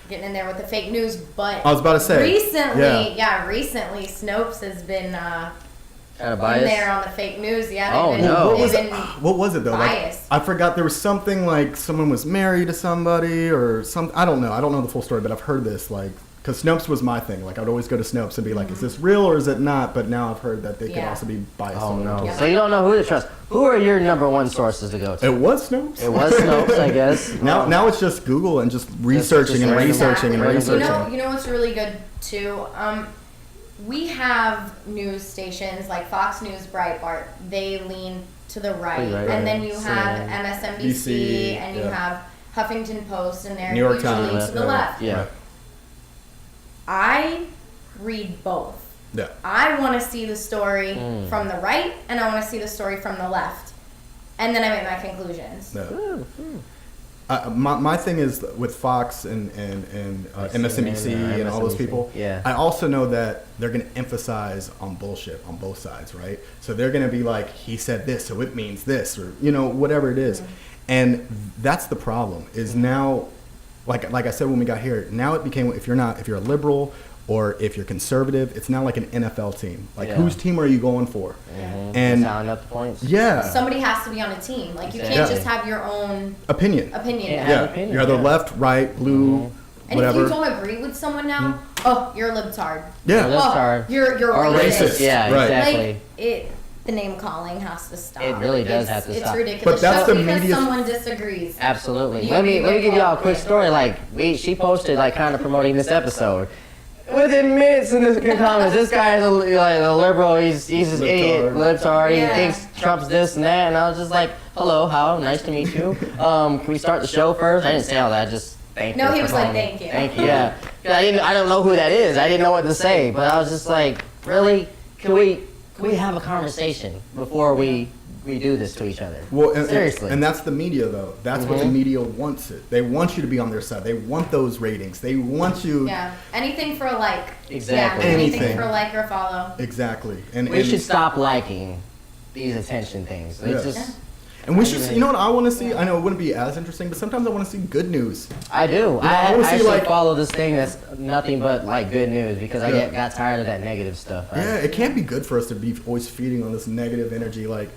getting in there with the fake news. But I was about to say, recently, yeah. recently Snopes has been Kind of in biased. there on the fake news. Yeah, Oh, they've been, no. What was it though? Like, biased. I forgot there was something like someone was married to somebody or some. I don't know. I don't know the full story, but I've heard this like because Snopes was my thing. Like I'd always go to Snopes and be like, "Is this real or is it not?" But now I've heard that they could Yeah. also be biased. Oh a little no! too. Yeah. So you don't know who to trust. Who are your number one sources to go to? It was Snopes. It was Snopes, I guess. Now it's just Google and just researching and random- researching and Exactly. researching. You know what's really good too? We have news stations like Fox News, Breitbart. They lean to the right, Right, and then right. you have CNN. MSNBC, and you yeah. have Huffington Post, and they're New York usually Times, to the yeah. left. Yeah. Right. I read both. Yeah. I want to see the story Mm. from the right, and I want to see the story from the left, and then I make my conclusions. Yeah. My thing is with Fox and MSNBC CNN, and all those MSNBC. people. Yeah. I also know that they're going to emphasize on bullshit on both sides, right? So they're going to be like, he said this, so it means this, or you know, whatever it is. And that's the problem. Is now, like I said when we got here, now it became if you're a liberal or if you're conservative, it's now like an NFL team. Like Yeah. whose team are you going for? Mhm. And Tallying up the points. yeah, Somebody has to be on a team. Like you can't Yeah. just have your own opinion. opinion. Yeah. Yeah, opinion, you're either yeah. left, right, blue, And whatever. if you don't agree with someone now, oh, you're a libtard. Yeah. Well, Oh, Libtard. you're Or racist. racist. Yeah, Right. exactly. Like the name calling has to stop. It really does It's- have to it's stop. ridiculous. But that's Just the because media's- someone disagrees. Absolutely. You Let me agree give with y'all a all quick of it. story. Like she posted like kind of promoting this episode. Within minutes in the comments, this guy is a liberal. He's this idiot, libtard. He Yeah. thinks Trump's this and that. And I was just like, hello, how nice to meet you. Can we start the show first? I didn't say all that. I just thank you. No, he for was like, calling me. thank you. Thank you. Yeah. 'Cause I don't know who that is. I didn't know what to say. But I was just like, really? Can we have a conversation before we do this to each other? Well, and, Seriously. and that's the media, though. That's what the media wants it. They want you to be on their side. They want those ratings. They want you. Yeah. Anything for a like. Exactly. Yeah, anything Anything. for a like or a follow. Exactly. And We should stop liking these attention things. It's Yeah. just, And we should. You know what I want to see? I know it wouldn't be as interesting, but sometimes I want to see good news. I do. I I always see, actually like- follow this thing that's nothing but like good news because I Yeah. got tired of that negative stuff. Yeah, it can't be good for us to be always feeding on this negative energy. Like,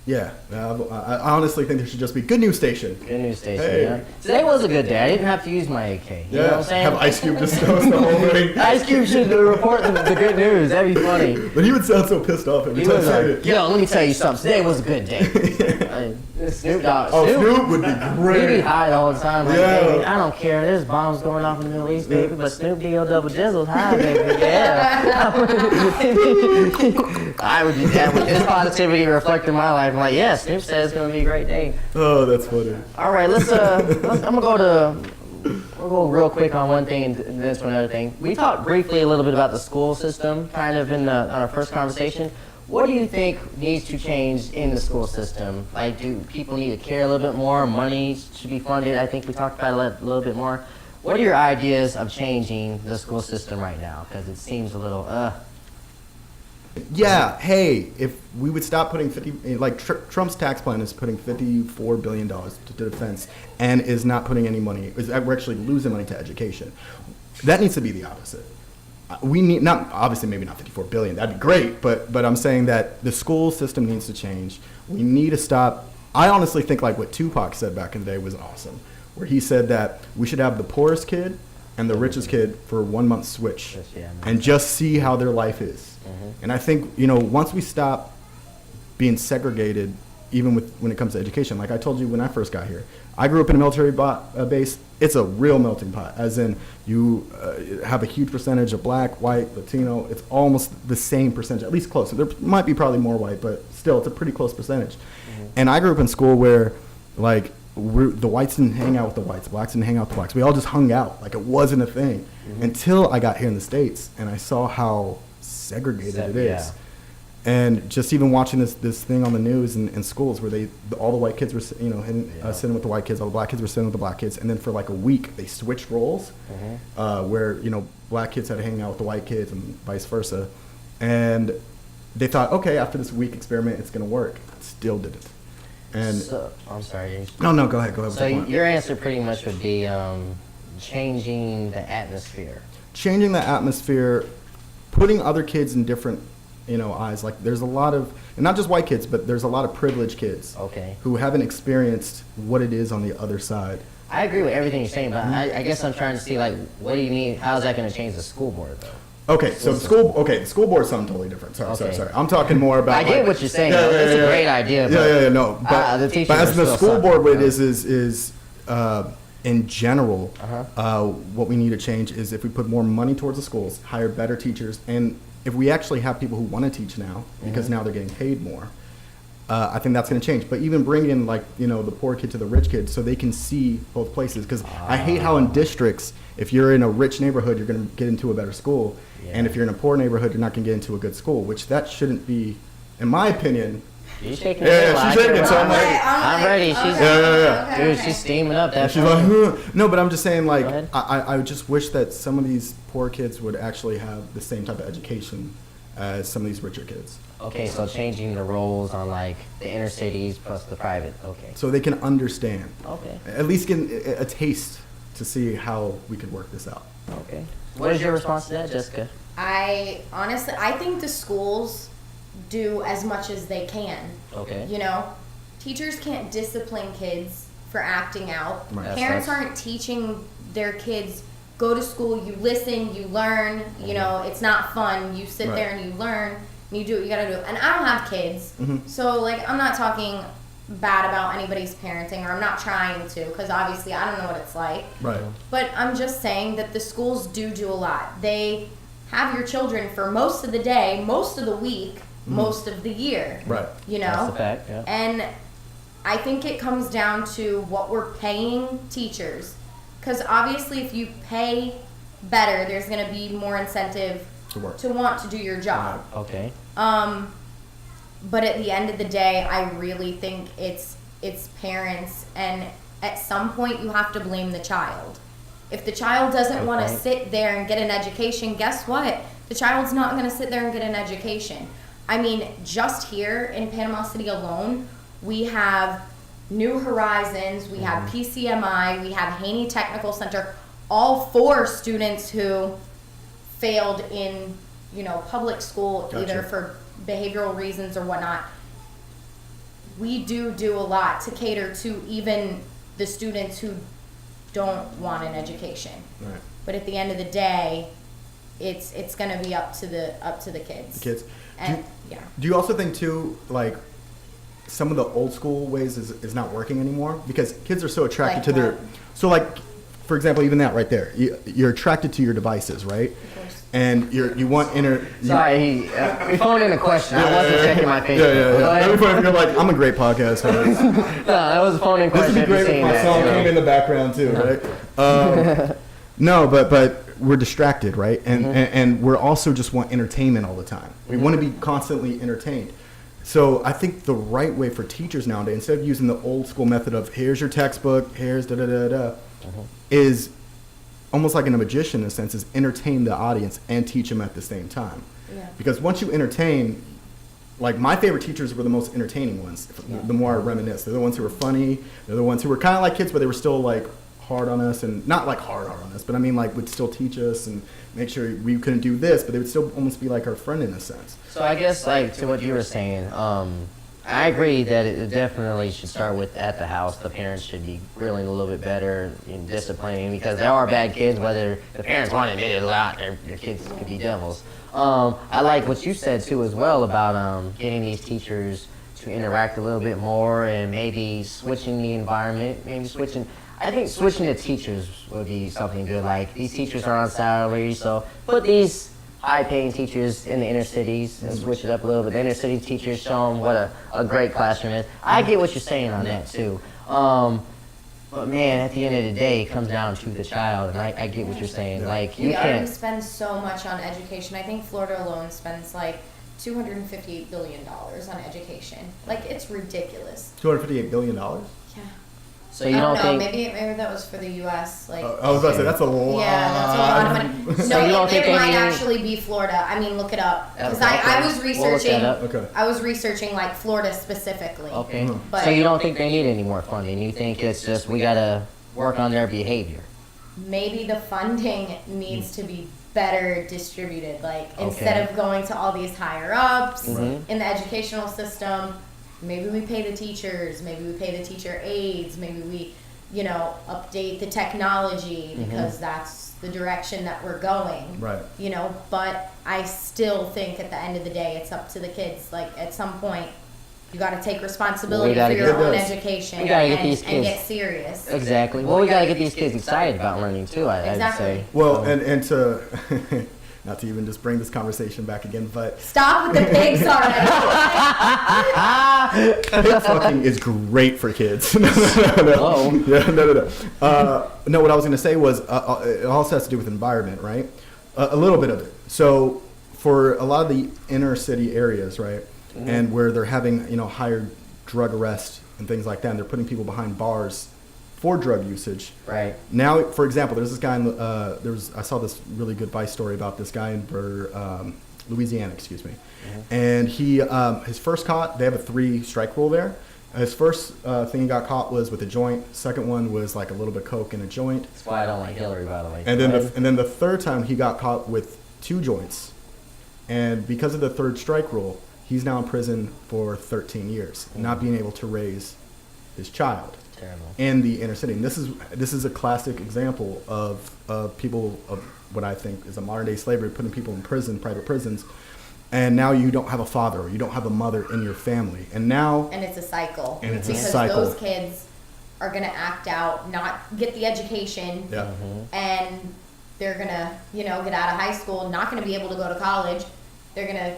yeah, I honestly think there should just be good news station. Good news station. Hey. Yeah. Today was a good day. I didn't have to use my AK. You know what I'm saying? have Ice Cube just tell us the whole thing. Ice Cube should report the good news. That'd be funny. But he would sound so pissed off every He time I was said like, it. yo, let me tell you something. Today was a good day. Snoop Dogg. Oh, Snoop would be He be great. high all the time. Like, Yeah. baby, I don't care. There's bombs going off in the Middle East, baby. But Snoop D.O. Double Jizzle's high, baby. Yeah. I would be that with this positivity reflecting my life. I'm like, yeah, Snoop said it's gonna be a great day. Oh, that's funny. All right, I'm we'll go real quick on one thing and then to another thing. We talked briefly a little bit about the school system, kind of on our first conversation. What do you think needs to change in the school system? Like, do people need to care a little bit more? Money should be funded. I think we talked about it a little bit more. What are your ideas of changing the school system right now? Because it seems a little, Yeah, hey, if we would stop putting Trump's tax plan is putting $54 billion to defense and is not putting any money, we're actually losing money to education. That needs to be the opposite. We need, not obviously maybe not 54 billion, that'd be great, but I'm saying that the school system needs to change. We need to stop. I honestly think like what Tupac said back in the day was awesome, where he said that we should have the poorest kid and the richest kid for 1 month switch and just see how their life is. And I think, once we stop being segregated, even when it comes to education, like I told you when I first got here, I grew up in a military base. It's a real melting pot, as in you have a huge percentage of black, white, Latino. It's almost the same percentage, at least close. There might be probably more white, but still, it's a pretty close percentage. And I grew up in school where, like, the whites didn't hang out with the whites, blacks didn't hang out with the blacks. We all just hung out. Like, it wasn't a thing until I got here in the States, and I saw how segregated it is. Yeah. And just even watching this thing on the news in schools where all the white kids were sitting with the white kids, all the black kids were sitting with the black kids, and then for like a week they switched roles, where black kids had to hang out with the white kids and vice versa, and they thought, okay, after this week experiment it's going to work. It still didn't. And so, I'm sorry. No, go ahead. So your answer pretty much would be changing the atmosphere. Changing the atmosphere, putting other kids in different eyes. Like there's a lot of, and not just white kids, but there's a lot of privileged kids who haven't experienced what it is on the other side. I agree with everything you're saying, but I guess I'm trying to see, like, what do you mean, how is that going to change the school board, though? Okay, so the school board is something totally different. Sorry. I'm talking more about. I get what you're saying. It's a great idea. But, no. But as the school board, what it is in general, what we need to change is if we put more money towards the schools, hire better teachers, and if we actually have people who want to teach now, because now they're getting paid more, I think that's going to change. But even bring in the poor kid to the rich kid so they can see both places. Because I hate how in districts, if you're in a rich neighborhood, you're going to get into a better school. And if you're in a poor neighborhood, you're not going to get into a good school, which that shouldn't be, in my opinion. She's shaking. She's shaking. So I'm ready. She's dude, she's steaming up. That she's like, no, but I'm just saying, like, I just wish that some of these poor kids would actually have the same type of education as some of these richer kids. Okay, so changing the roles on like the inner cities plus the private. Okay. So they can understand. Okay. At least get a taste to see how we could work this out. Okay. What is your response to that, Jessica? I think the schools do as much as they can. Okay. Teachers can't discipline kids for acting out. Right. Parents aren't teaching their kids, go to school, you listen, you learn, it's not fun. You sit there and you learn, and you do what you gotta do. And I don't have kids, so like I'm not talking bad about anybody's parenting, or I'm not trying to, because obviously I don't know what it's like. Right. But I'm just saying that the schools do a lot. They have your children for most of the day, most of the week, most of the year. Right. That's a fact, yeah. And I think it comes down to what we're paying teachers. Because obviously if you pay better, there's going to be more incentive to want to do your job. Okay. But at the end of the day, I really think it's parents, and at some point you have to blame the child. If the child doesn't want to sit there and get an education, guess what? The child's not going to sit there and get an education. I mean, just here in Panama City alone, we have New Horizons, we have PCMI, we have Haney Technical Center, all for students who failed in, public school, either for behavioral reasons or whatnot. We do a lot to cater to even the students who don't want an education. Right. But at the end of the day, it's going to be up to the kids. And do you also think too, like, some of the old school ways is not working anymore because kids are so attracted like to their, what? so like, for example, even that right there, you're attracted to your devices, right? Of course. And you want Sorry, we phoned in a question. I wasn't checking my Facebook. Yeah. Every point you're like, I'm a great podcast host. No, that was a phone in question. This would be great if my song came in the background too, right? No, but we're distracted, right? And we're also just want entertainment all the time. We want to be constantly entertained. So I think the right way for teachers nowadays, instead of using the old school method of here's your textbook, here's is almost like a magician in a sense, is entertain the audience and teach them at the same time. Yeah. Because once you entertain, like my favorite teachers were the most entertaining ones. The more I reminisce, they're the ones who were funny. They're the ones who were kind of like kids, but they were still like hard on us, and not like hard on us, but I mean like would still teach us and make sure we couldn't do this, but they would still almost be like our friend in a sense. So I guess like to what you were saying, I agree that it definitely should start with at the house. The parents should be grilling a little bit better and disciplining, because there are bad kids, whether the parents want to admit it or not. Their kids could be devils. I like what you said too as well about getting these teachers to interact a little bit more and maybe switching the environment, I think switching the teachers would be something good. Like, these teachers are on salary, so put these high-paying teachers in the inner cities and switch it up a little bit. The inner city teachers, show them what a great classroom is. I get what you're saying on that too. But man, at the end of the day, it comes down to the child, and I get what you're saying. Like, you we already can't. spend so much on education. I think Florida alone spends like $258 billion on education. Like, it's ridiculous. $258 billion? Yeah. So you I don't know, think? maybe that was for the U.S. Like, I was about to say that's a lot. yeah, that's a lot of money. So No, you don't think it they might need- actually be Florida. I mean, look it up, because Okay. I was We'll look that researching. up. Okay. I was researching like Florida specifically. Okay. But So you don't think they need any more funding? You think it's just we gotta work on their behavior? maybe the funding needs to be better distributed. Like, instead of going to all these higher ups Mhm. in the educational system, maybe we pay the teachers, maybe we pay the teacher aides, maybe we, update the technology, because that's the direction that we're going. Right. But I still think at the end of the day, it's up to the kids. Like, at some point, you got to take responsibility for gotta your get own this. education We gotta get and, these and kids. get serious. Exactly. Well, we gotta get these kids excited about learning too. I'd Exactly. say. Well, So- and to not to even just bring this conversation back again, but Stop with the pigs already. pig fucking is great for kids. No. Hello. Yeah, no. No, what I was going to say was it also has to do with environment, right? A little bit of it. So for a lot of the inner city areas, right, and where they're having higher drug arrests and things like that, and they're putting people behind bars for drug usage. Right. Now, for example, there's this guy in I saw this really good Vice story about this guy in Louisiana, excuse me. And he his first caught, they have a 3 strike rule there. His first thing he got caught was with a joint. Second one was like a little bit of coke in a joint. That's why I don't like Hillary, by the way. And then the third time he got caught with 2 joints. And because of the 3rd strike rule, he's now in prison for 13 years, not being able to raise his child Terrible. in the inner city. And this is a classic example of people of what I think is a modern day slavery, putting people in prison, private prisons, and now you don't have a father or you don't have a mother in your family, and now And it's a cycle. And it's a because cycle. those kids are going to act out, not get the education, yeah, and they're going to, get out of high school, not going to be able to go to college. They're going to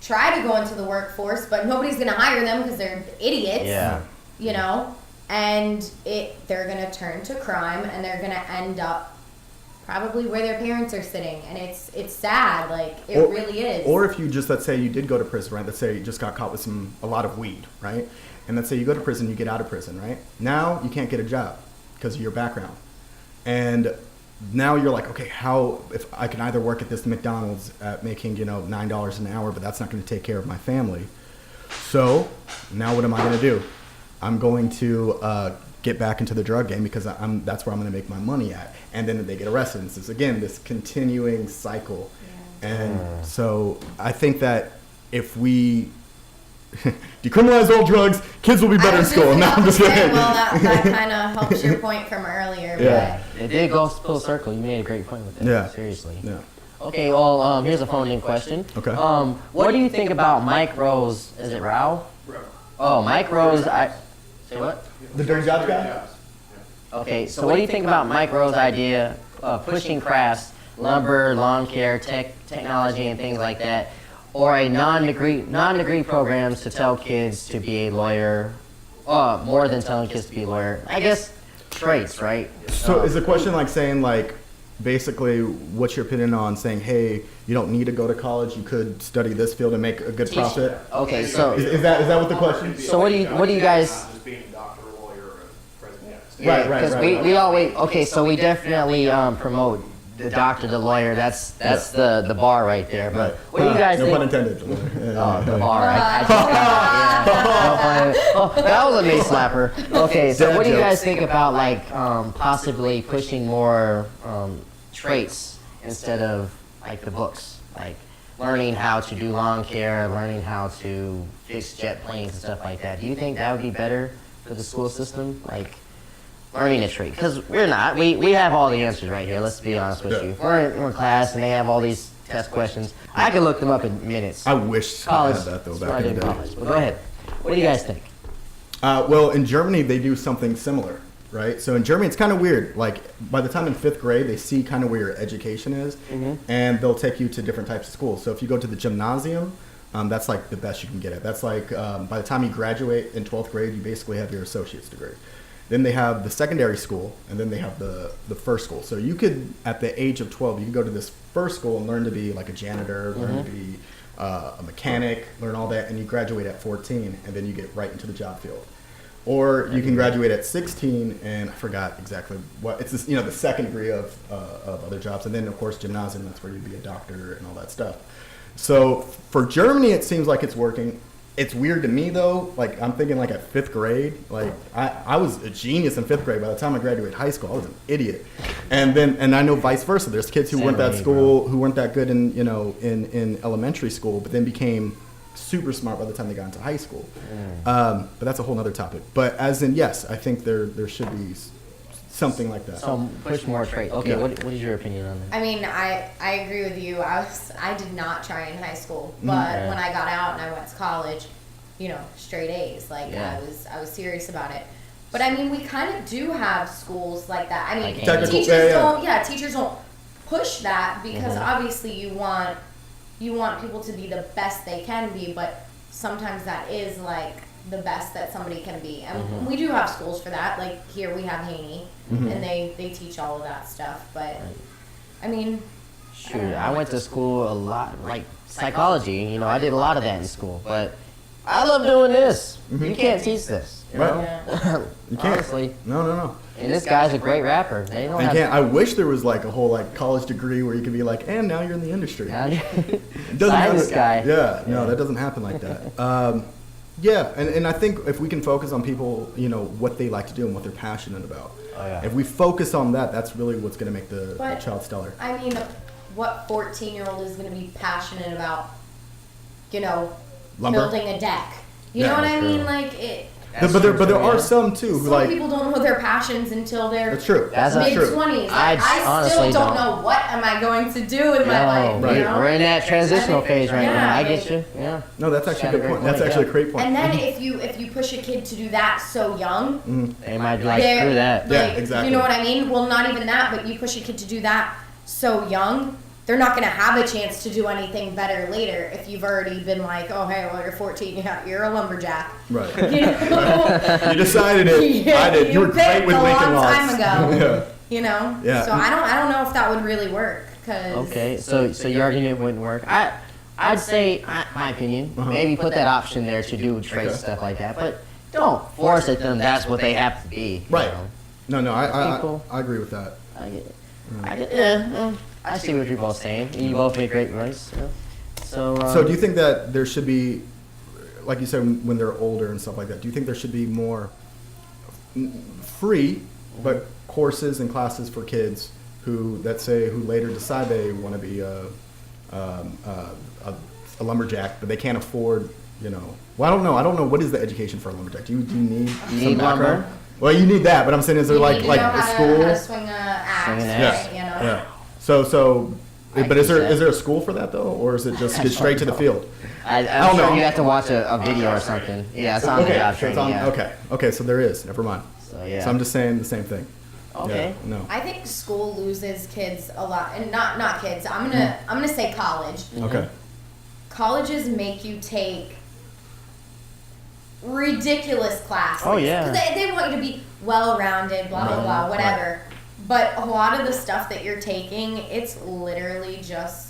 try to go into the workforce, but nobody's going to hire them because they're idiots. Yeah. And they're going to turn to crime, and they're going to end up probably where their parents are sitting, and it's sad. Like, it really is. Or if you just, let's say you did go to prison, right? Let's say you just got caught with a lot of weed, right? And let's say you go to prison, you get out of prison, right? Now you can't get a job because of your background. And now you're like, okay, if I can either work at this McDonald's at making, $9 an hour, but that's not going to take care of my family. So now what am I going to do? I'm going to get back into the drug game because that's where I'm going to make my money at. And then they get arrested. And it's again this continuing cycle. Yeah. And so I think that if we decriminalize all drugs, kids will be better in school. No, I'm just kidding. Well, that kind of helps your point from earlier. Yeah. It did go full circle. You made a great point with that. Yeah. Seriously. Yeah. Okay, well, here's a phone-in question. Okay. What do you think about Mike Rose? Is it Rao? Oh, Mike Rose. Say what? The Dirty Jobs guy? Okay, so what do you think about Mike Rose's idea of pushing crafts, lumber, lawn care, technology, and things like that, or a non-degree programs to tell kids to be a lawyer, more than telling kids to be a lawyer? I guess traits, right? So is the question like saying like, basically, what's your opinion on saying, hey, you don't need to go to college, you could study this field and make a good profit? Okay, so Is that what the question? So what do you guys? Just being a doctor, a lawyer, or a president. Right, Because right. we always, okay, so we definitely promote the doctor, the lawyer. That's the bar right there. But what do you guys no think? pun intended. Oh, the bar. I just oh, that was a knee slapper. Okay, so Dad what do you guys jokes. think about like possibly pushing more traits instead of like the books, like learning how to do lawn care, learning how to fix jet planes and stuff like that? Do you think that would be better for the school system, like learning a trait? Because we're not. We have all the answers right here. Let's be honest with you. We're in class and they have all these test questions. I can look them up in minutes. I wish I College, had that though that's what I back did in in the day. college. But go ahead. What do you guys think? Well, in Germany, they do something similar, right? So in Germany, it's kind of weird. Like, by the time in 5th grade, they see kind of where your education is, and they'll take you to different types of schools. So if you go to the gymnasium, that's like the best you can get at. That's like, by the time you graduate in 12th grade, you basically have your associate's degree. Then they have the secondary school, and then they have the first school. So you could, at the age of 12, you could go to this first school and learn to be like a janitor, learn to be a mechanic, learn all that, and you graduate at 14, and then you get right into the job field. Or you can graduate at 16, and I forgot exactly what it's. This, the second degree of other jobs, and then of course gymnasium. That's where you'd be a doctor and all that stuff. So for Germany, it seems like it's working. It's weird to me though. Like I'm thinking like at 5th grade, like I was a genius in 5th grade. By the time I graduated high school, I was an idiot. And I know vice versa. There's kids who weren't that school, who weren't that good in in elementary school, but then became super smart by the time they got into high school. But that's a whole other topic. But as in, yes, I think there should be something like that. So push more traits. Okay, Yeah. what is your opinion on that? I mean, I agree with you. I did not try in high school, but when I got out and I went to college, straight A's. Like Yeah. I was serious about it. But I mean, we kind of do have schools like that. I mean, Like technical- teachers teachers don't push that because obviously you want people to be the best they can be, but sometimes that is like the best that somebody can be. And we do have schools for that. Like here we have Haney, and they teach all of that stuff. But I mean, Shoot, I went to school a lot, like psychology. I did a lot of that in school, but I love doing this. You can't teach this. Right. yeah. You can't. Honestly. No. And this guy's a great rapper. They don't You have. can't. I wish there was like a whole like college degree where you could be like, and now you're in the industry. It doesn't Science happen. guy. Yeah, no, that doesn't happen like that. Yeah, and I think if we can focus on people, what they like to do and what they're passionate about. Oh, yeah. If we focus on that, that's really what's going to make the But- child stellar. I mean, what 14-year-old is going to be passionate about? Lumber. Building a deck. You Yeah, know what I true. mean? Like it. But there are some too who Some like. people don't know their passions until they're That's true. That's not mid true. 20s. I Like, I honestly still don't don't. know what am I going to do with my No, life. right. You know? we're in that transitional phase right Yeah, now. I like- get you. Yeah. No, that's actually a good Great point. That's point, actually yeah. a great point. And then if you push a kid to do that so young, They might be like, they're- screw that. Yeah, like, exactly. You know what I mean? Well, not even that, but you push a kid to do that so young, they're not going to have a chance to do anything better later if you've already been like, oh, hey, well, you're 14, you're a lumberjack. Right. You know? You decided it. Yeah, I did. You were great picked with a Lincoln long Logs. time ago. Yeah. You know? Yeah. So I don't know if that would really work. Cause Okay, so your argument wouldn't work. I'd say, my opinion, maybe put that option there to do traits and stuff like that, but don't force it them. That's what they have to be. Right. No, People- I agree with that. I get it. I see what you're both saying. You both make great points. Yeah. So do you think that there should be, like you said, when they're older and stuff like that, do you think there should be more free, but courses and classes for kids who later decide they want to be a lumberjack, but they can't afford, well, I don't know. What is the education for a lumberjack? Do you need some need background? lumber? Well, you need that, but I'm saying, is there you like need to like know a how school? to swing an axe, Swing an Yeah. axe. right? You know? Yeah. So, I but is can there say. is there a school for that though, or is it just get straight to the field? I'm don't sure know. you have to watch a video or something. Yeah, it's on the job so it's training. on, Yeah. okay. So there is. Never mind. So yeah. So I'm just saying the same thing. Okay. Yeah, no. I think school loses kids a lot, and not kids. I'm gonna say college. Okay. Colleges make you take ridiculous classes. Oh, yeah. 'Cause they want you to be well-rounded, blah blah Right. blah, whatever. But a lot of the stuff that you're taking, it's literally just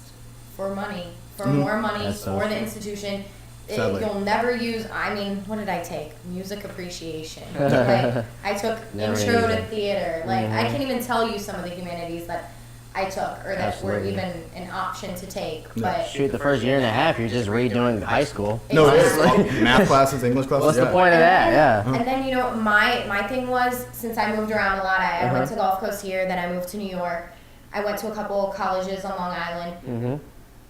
for money, for more money, That's so for the true. institution. Sadly. You'll never use. I mean, what did I take? Music appreciation. Like, I took Never intro used to it. theater. Like I can't even tell you some of the humanities that I took or that were Absolutely. even an option to take. Yeah. But Shoot, the first year and a half, you're just redoing high school. No, it is. Exactly. Math classes, English classes. What's the yeah. point of that? Yeah. And then, you know, my thing was, since I moved around a lot, I went to Gulf Coast here, then I moved to New York. I went to a couple colleges on Long Island.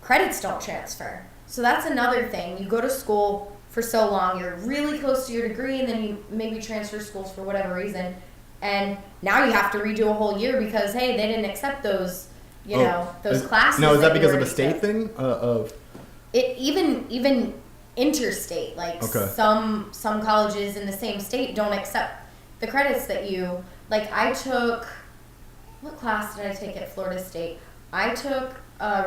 Credits don't transfer. So that's another thing. You go to school for so long, you're really close to your degree, and then you maybe transfer schools for whatever reason. And now you have to redo a whole year because, hey, they didn't accept those, you know, those classes. No, is that because you of a already state took. thing? Of It even interstate, like Okay. some colleges in the same state don't accept the credits that you like. I took, what class did I take at Florida State? I took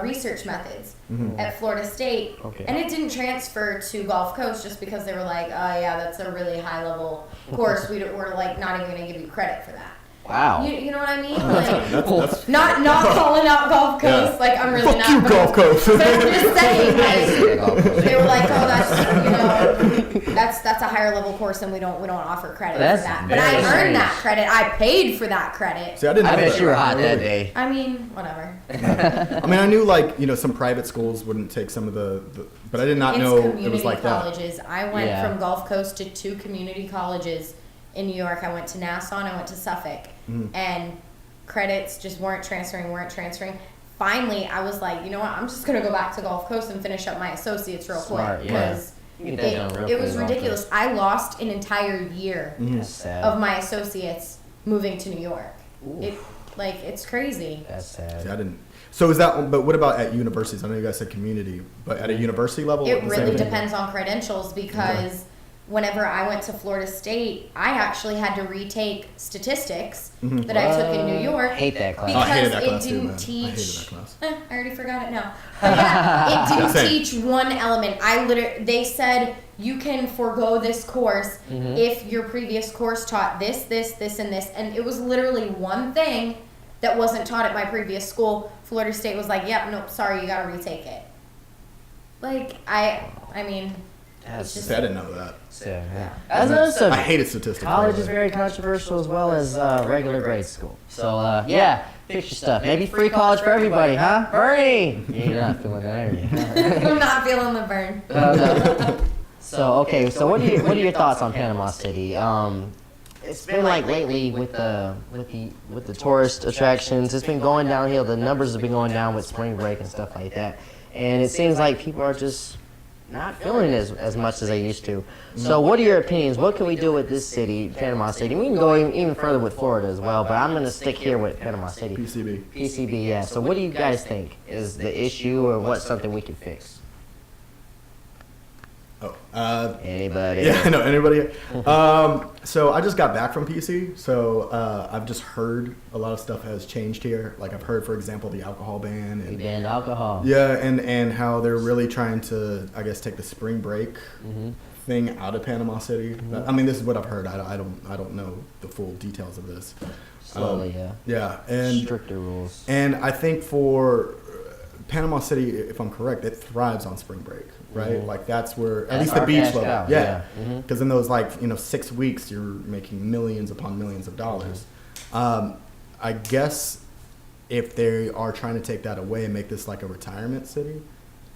research methods at Florida State, Okay. and it didn't transfer to Gulf Coast just because they were like, oh yeah, that's a really high level course. We're like not even going to give you credit for that. Wow. You know what I mean? Like, that's not calling out Gulf Coast. Yeah. Like I'm really fuck not. you, but- Gulf Coast. But I'm just saying, I didn't see like, that Gulf Coast. they were like, oh, that's, you know, that's a higher level course, and we don't offer credit That's for that. But I very earned strange. that credit. I paid for that credit. See, I didn't I know bet that. you were hot that day. I mean, whatever. I mean, I knew like some private schools wouldn't take some of the but I did not know It's it community was like colleges. I went Yeah. from Gulf Coast to 2 community colleges in New York. I went to Nassau and I went to Suffolk, and credits just weren't transferring. Finally, I was like, you know what? I'm just gonna go back to Gulf Coast and finish up my associates real Smart, quick yeah. because You get that done real it was quick, ridiculous. I lost an entire year That's sad. of my associates moving to New York. It's crazy. That's sad. See, I didn't. So is that? But what about at universities? I know you guys said community, but at a university level, It the same really thing? depends on credentials because whenever I went to Florida State, I actually had to retake statistics that I took in New York. Hate that class. Oh, I hated Because that it class too, didn't man. I hated teach. that class. I already forgot it now. But yeah, it didn't Same. teach one element. They said you can forego this course if your previous course taught this, and this, and it was literally one thing that wasn't taught at my previous school. Florida State was like, "Yep, nope, sorry, you got to retake it." Like I mean, That's it's See, I just didn't know that. sad. Yeah. That's another I subject. hated statistics. College is very controversial as well as regular grade school. So, yeah, fix your stuff. Maybe free college for everybody, huh? Bernie! You're not feeling that, are you? I'm not feeling the burn. So, okay, so what are your thoughts on Panama City? It's been like lately with the tourist attractions, it's been going downhill. The numbers have been going down with spring break and stuff like that. And it seems like people are just not feeling it as much as they used to. So what are your opinions? What can we do with this city, Panama City? We can go even further with Florida as well, but I'm going to stick here with Panama City. PCB. PCB, yeah. So what do you guys think is the issue or what's something we can fix? Oh, Anybody? yeah, no, anybody? So I just got back from PC, so I've just heard a lot of stuff has changed here. Like I've heard, for example, the alcohol ban. We And, banned alcohol. yeah, and how they're really trying to, I guess, take the spring break thing out of Panama City. I mean, this is what I've heard. I don't know the full details of this. Slowly, yeah. Yeah, and Stricter rules. And I think for Panama City, if I'm correct, it thrives on spring break, right? Like that's where at That's least the our beach cash level, cow, yeah. yeah. Because in those 6 weeks, you're making millions upon millions of dollars. I guess if they are trying to take that away and make this like a retirement city,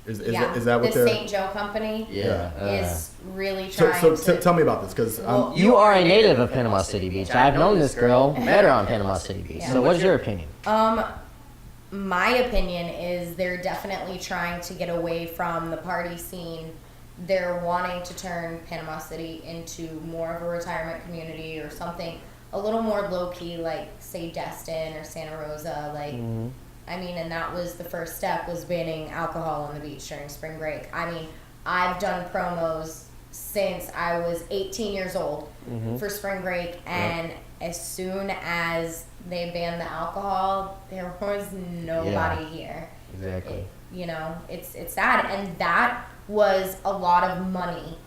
is that what the they're? St. Joe Company Yeah. is really So, trying to. tell me about this because Well, You are a native of Panama City Beach. I've known this girl better on Panama City Beach. So what's your opinion? My opinion is they're definitely trying to get away from the party scene. They're wanting to turn Panama City into more of a retirement community or something a little more low-key, like, say, Destin or Santa Rosa. Like, I mean, and that was the first step, was banning alcohol on the beach during spring break. I mean, I've done promos since I was 18 years old for spring break, and as soon as they banned the alcohol, there was nobody here. Exactly. It's sad, and that was a lot of money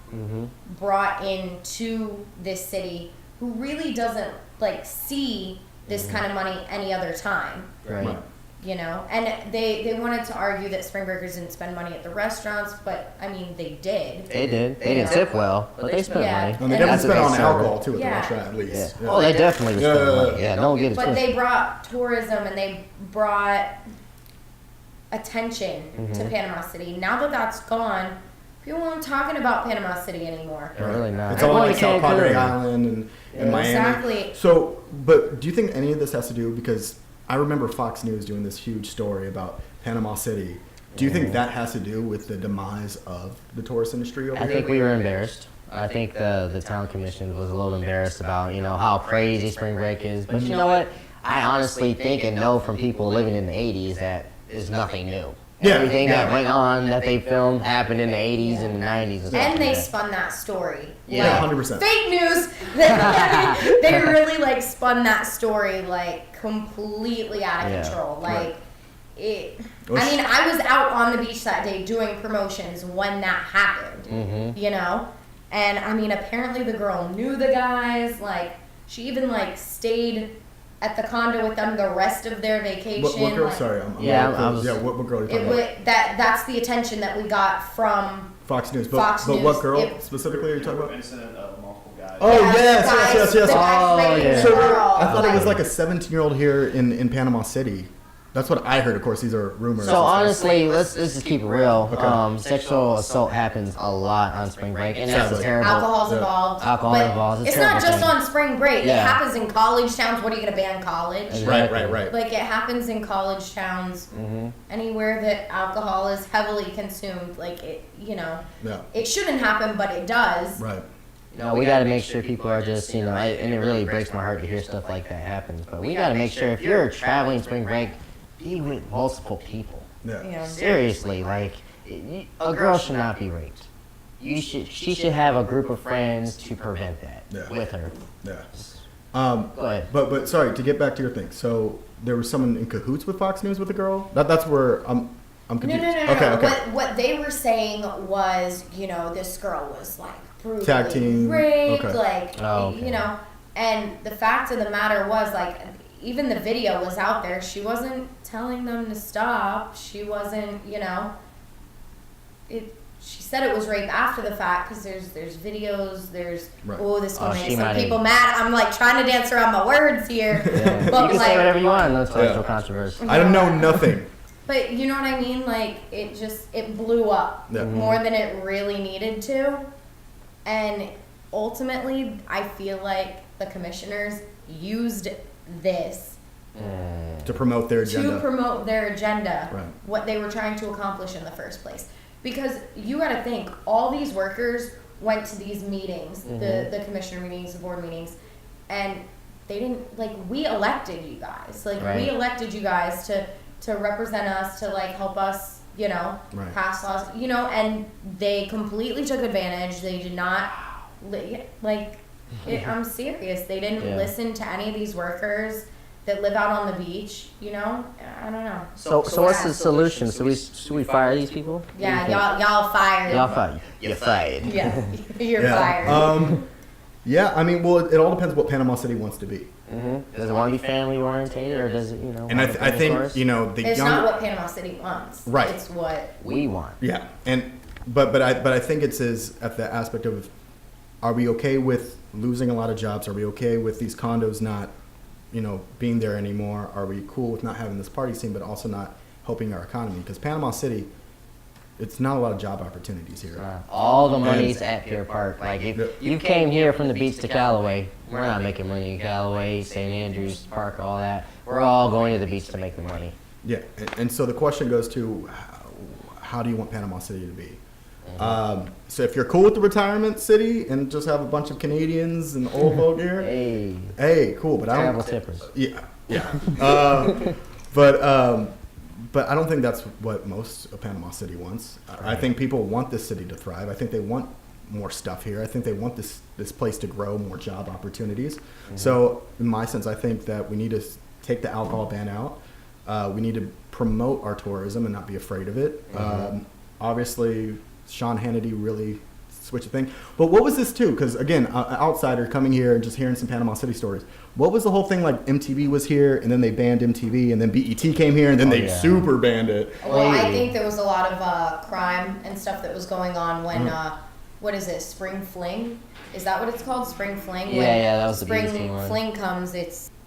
brought into this city, who really doesn't see this kind of money any other time. Right. And they wanted to argue that spring breakers didn't spend money at the restaurants, but I mean they did. They did. They didn't tip well, but they spent Yeah. money. And they And definitely that's spent what on they serve. alcohol too at the Yeah. restaurant at least. Yeah. Oh, they definitely was spending money. Yeah, don't get it But twisted. they brought tourism and they brought attention to Panama City. Now that that's gone, people aren't talking about Panama City anymore. They're really not. It's all Everyone like South Padre Cancun. Island and Miami. Exactly. So, but do you think any of this has to do, because I remember Fox News doing this huge story about Panama City. Do you think that has to do with the demise of the tourist industry over I here? think we were embarrassed. I think the town commission was a little embarrassed about, how crazy spring break is. But you know what? I honestly think and know from people living in the 80s that is nothing new. Yeah, Everything yeah. that went on that they filmed happened in the 80s and the 90s. And stuff And like they that. spun that story. Yeah, Like, 100%. Fake news. They really like spun that story like completely out of Yeah, control. Like right. it. Well, I mean, I was out on the beach that day doing promotions when that happened. Mm-hmm. And I mean, apparently the girl knew the guys. Like she even like stayed at the condo with them the rest of their vacation. What girl? Like, Sorry, I'm Yeah, yeah, I was- what girl are you talking It about? would that's the attention that we got from. Fox News. But, Fox but what News. girl It- specifically are you talking about? Incident of multiple guys. Oh, Yeah, yes. the guys Oh, raping yeah. the So girl, I thought it was like a 17-year-old here in Panama City. That's what I heard. Of course, these are rumors. So honestly, let's just keep it real. Okay. Sexual assault happens a lot on spring break, and that's a Sadly. terrible. Alcohol's Yeah. involved. Alcohol but involved. It's It's a not terrible just thing. on spring break. It Yeah. happens in college towns. What are you going to ban college? Exactly. Right. Like it happens in college towns. Mm-hmm. Anywhere that alcohol is heavily consumed, like it, Yeah. it shouldn't happen, but it does. Right. We got to make sure people are just, and it really breaks my heart to hear stuff like that happens. But we got to make sure if you're traveling spring break, be with multiple people. Yeah. Yeah. Seriously, a girl should not be raped. She should have a group of friends to prevent that Yeah. with her. Yeah. Go ahead. But sorry, to get back to your thing. So there was someone in cahoots with Fox News with a girl. That's where I'm No, confused. no, no, no. Okay. no. Okay. What they were saying was, this girl was like brutally Tag team. raped, Okay. like, Oh, okay. and the fact of the matter was, like, even the video was out there. She wasn't telling them to stop. She wasn't, She said it was rape after the fact because there's videos. There's Right. this will Oh, make she some might people have- mad. I'm like trying to dance around my words here, Yeah. but You can like, say whatever you want. No sexual Yeah. controversy. I don't know nothing. but you know what I mean? Like it blew up Yeah. more than it really needed to. And ultimately, I feel like the commissioners used this To promote their agenda. to promote their agenda, Right. what they were trying to accomplish in the first place. Because you got to think, all these workers went to these meetings, the commissioner meetings, the board meetings, and they didn't, we elected you guys. We Right. elected you guys to represent us, to help us, Right. pass laws, and they completely took advantage. They did not, I'm serious. They didn't Yeah. listen to any of these workers that live out on the beach, I don't know. So what's the solution? Should we fire these people? Yeah, y'all fired. Y'all fired. You're fired. Yeah, you're Yeah. fired. Yeah. I mean, well, it all depends what Panama City wants to be. Does it want to be family orientated, or does it, And I think tourists? the It's younger. not what Panama City wants. Right. It's what. we want. Yeah, but I think it's at the aspect of, are we okay with losing a lot of jobs? Are we okay with these condos not, being there anymore? Are we cool with not having this party scene, but also not helping our economy? Because Panama City, it's not a lot of job opportunities here. All the money's at Pier Park. If Yeah. you came here from the beach to Callaway, we're not making money in Callaway, St. Andrews Park, all that. We're all going to the beach to make the money. Yeah, and so the question goes to, how do you want Panama City to be? So if you're cool with the retirement city and just have a bunch of Canadians and old folk here, hey, cool. But Terrible I don't. tippers. Yeah. But I don't think that's what most of Panama City wants. I think people want this city to thrive. I think they want more stuff here. I think they want this place to grow, more job opportunities. So in my sense, I think that we need to take the alcohol ban out. We need to promote our tourism and not be afraid of it. Obviously, Sean Hannity really switch a thing. But what was this too? Because again, an outsider coming here and just hearing some Panama City stories. What was the whole thing like? MTV was here, and then they banned MTV, and then BET came here, and then they super banned it. Well, I think there was a lot of crime and stuff that was going on when what is it? Spring Fling? Is that what it's called? Spring Fling? Yeah, that was the BET Spring one. Fling comes.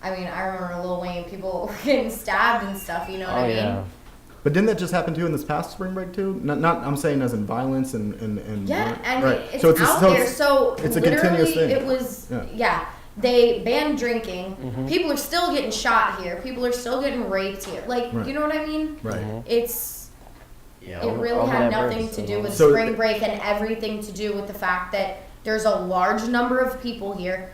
I remember Lil Wayne, people were getting stabbed and stuff. You know what I mean? Yeah. But didn't that just happen too in this past spring break too? Not I'm saying as in violence and yeah, and right. it's so it's out there. So it's a literally, continuous thing. it was They banned drinking. People are still getting shot here. People are still getting raped here. Like, you know what I mean? Right. It really had nothing to do with spring break and everything to do with the fact that there's a large number of people here.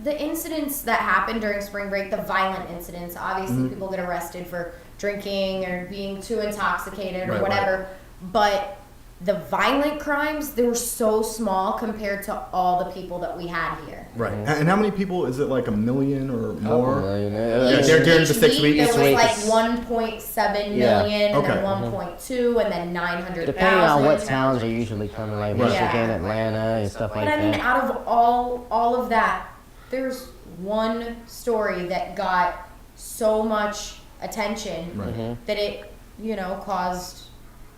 The incidents that happen during spring break, the violent incidents, obviously people get arrested for drinking or being too intoxicated or whatever. But the violent crimes, they were so small compared to all the people that we had here. Right. And how many people? Is it like 1 million or more? During the 6 weeks. There was like 1.7 million, and then 1.2, and then 900,000. Depending on what towns are usually coming, like Michigan, Atlanta, and stuff like that. But I mean, out of all of that, there's one story that got so much attention that it,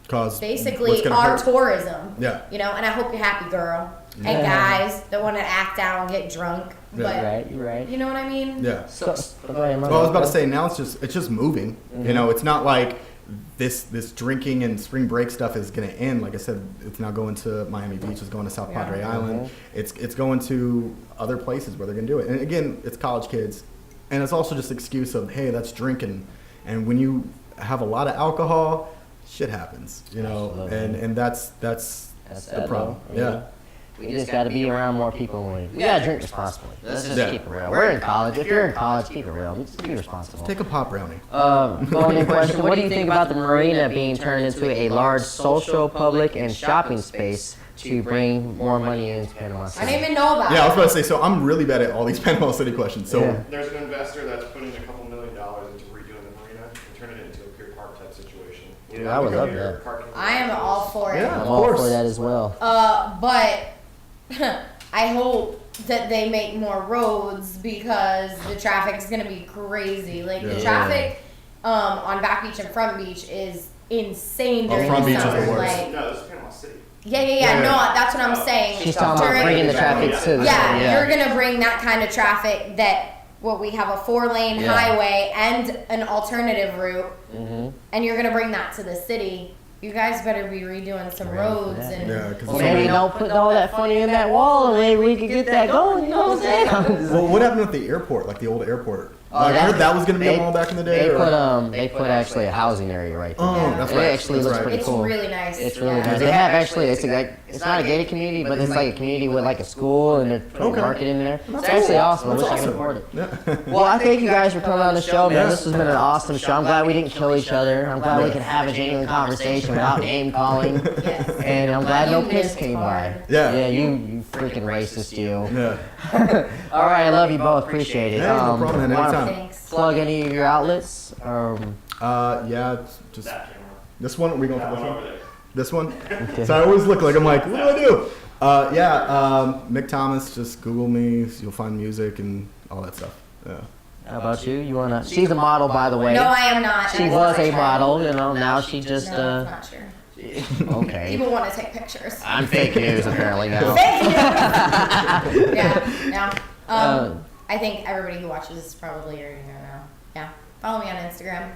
caused basically our tourism. Yeah. And I hope you're happy, girl. And guys that want to act out and get drunk. But You're right. you know what I mean? Yeah. So, well, I was about to say, now it's just moving. It's not like this drinking and spring break stuff is going to end. Like I said, it's now going to Miami Beach, it's going to South Padre Island. It's going to other places where they're going to do it. And again, it's college kids. And it's also just excuse of, hey, that's drinking. And when you have a lot of alcohol, shit happens, and that's the problem. Yeah. We just got to be around more people. We got to drink responsibly. Let's just keep it real. We're in college. If you're in college, keep it real. Just be responsible. Take a pop brownie. Phone-in question. What do you think about the marina being turned into a large social, public, and shopping space to bring more money into Panama City? I didn't even know about it. Yeah, I was about to say, so I'm really bad at all these Panama City questions. So there's an investor that's putting $2 million into redoing the marina and turning it into a pure park type situation. Dude, I would love that. I am all for it. Yeah, I'm all for that as well. But I hope that they make more roads because the traffic is going to be crazy. Like the traffic on Back Beach and Front Beach is insane during Front the Beach is summer. the worst. Like, No, this is Panama City. Yeah. No, that's what I'm saying. She's talking about bringing the traffic to the you're going to bring that kind of traffic we have a 4-lane highway and an alternative route, and you're going to bring that to the city. You guys better be redoing some roads and maybe don't put all that money in that wall, and maybe we could get that going. You know what I'm saying? Well, what happened with the airport, like the old airport? I heard that was going to be a mall back in the day. They put actually a housing area right there. Oh, that's right. It actually looks pretty cool. It's really nice. It's really nice. They have actually, it's not a gated community, but it's like a community with like a school and they're putting a market in there. It's actually awesome. I wish I could afford it. Well, I thank you guys for coming on the show, man. This has been an awesome show. I'm glad we didn't kill each other. I'm glad we could have a genuine conversation without name calling. And I'm glad no kids came by. Yeah, you freaking racist, you. Yeah. All right, I love you both. Appreciate it. No problem, man. Anytime. Thanks. Plug any of your outlets? Yeah, just this one. Are we going for Over there. this one? So I always look like I'm like, what do I do? Mick Thomas. Just Google me. You'll find music and all that stuff. Yeah. How about you? You wanna? She's a model, by the way. No, I am not. She was a model, now she just No, that's not true. okay. People want to take pictures. I'm fake news apparently now. Fake news. No. I think everybody who watches this probably already know now. Yeah. Follow me on Instagram.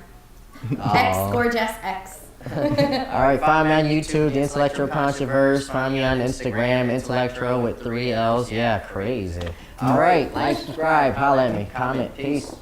X gorgeous X. All right, find me on YouTube, The Intellectual Controverse. Find me on Instagram, Intellectual with 3 L's. Yeah, crazy. All right, like, subscribe, holla at me, comment, peace.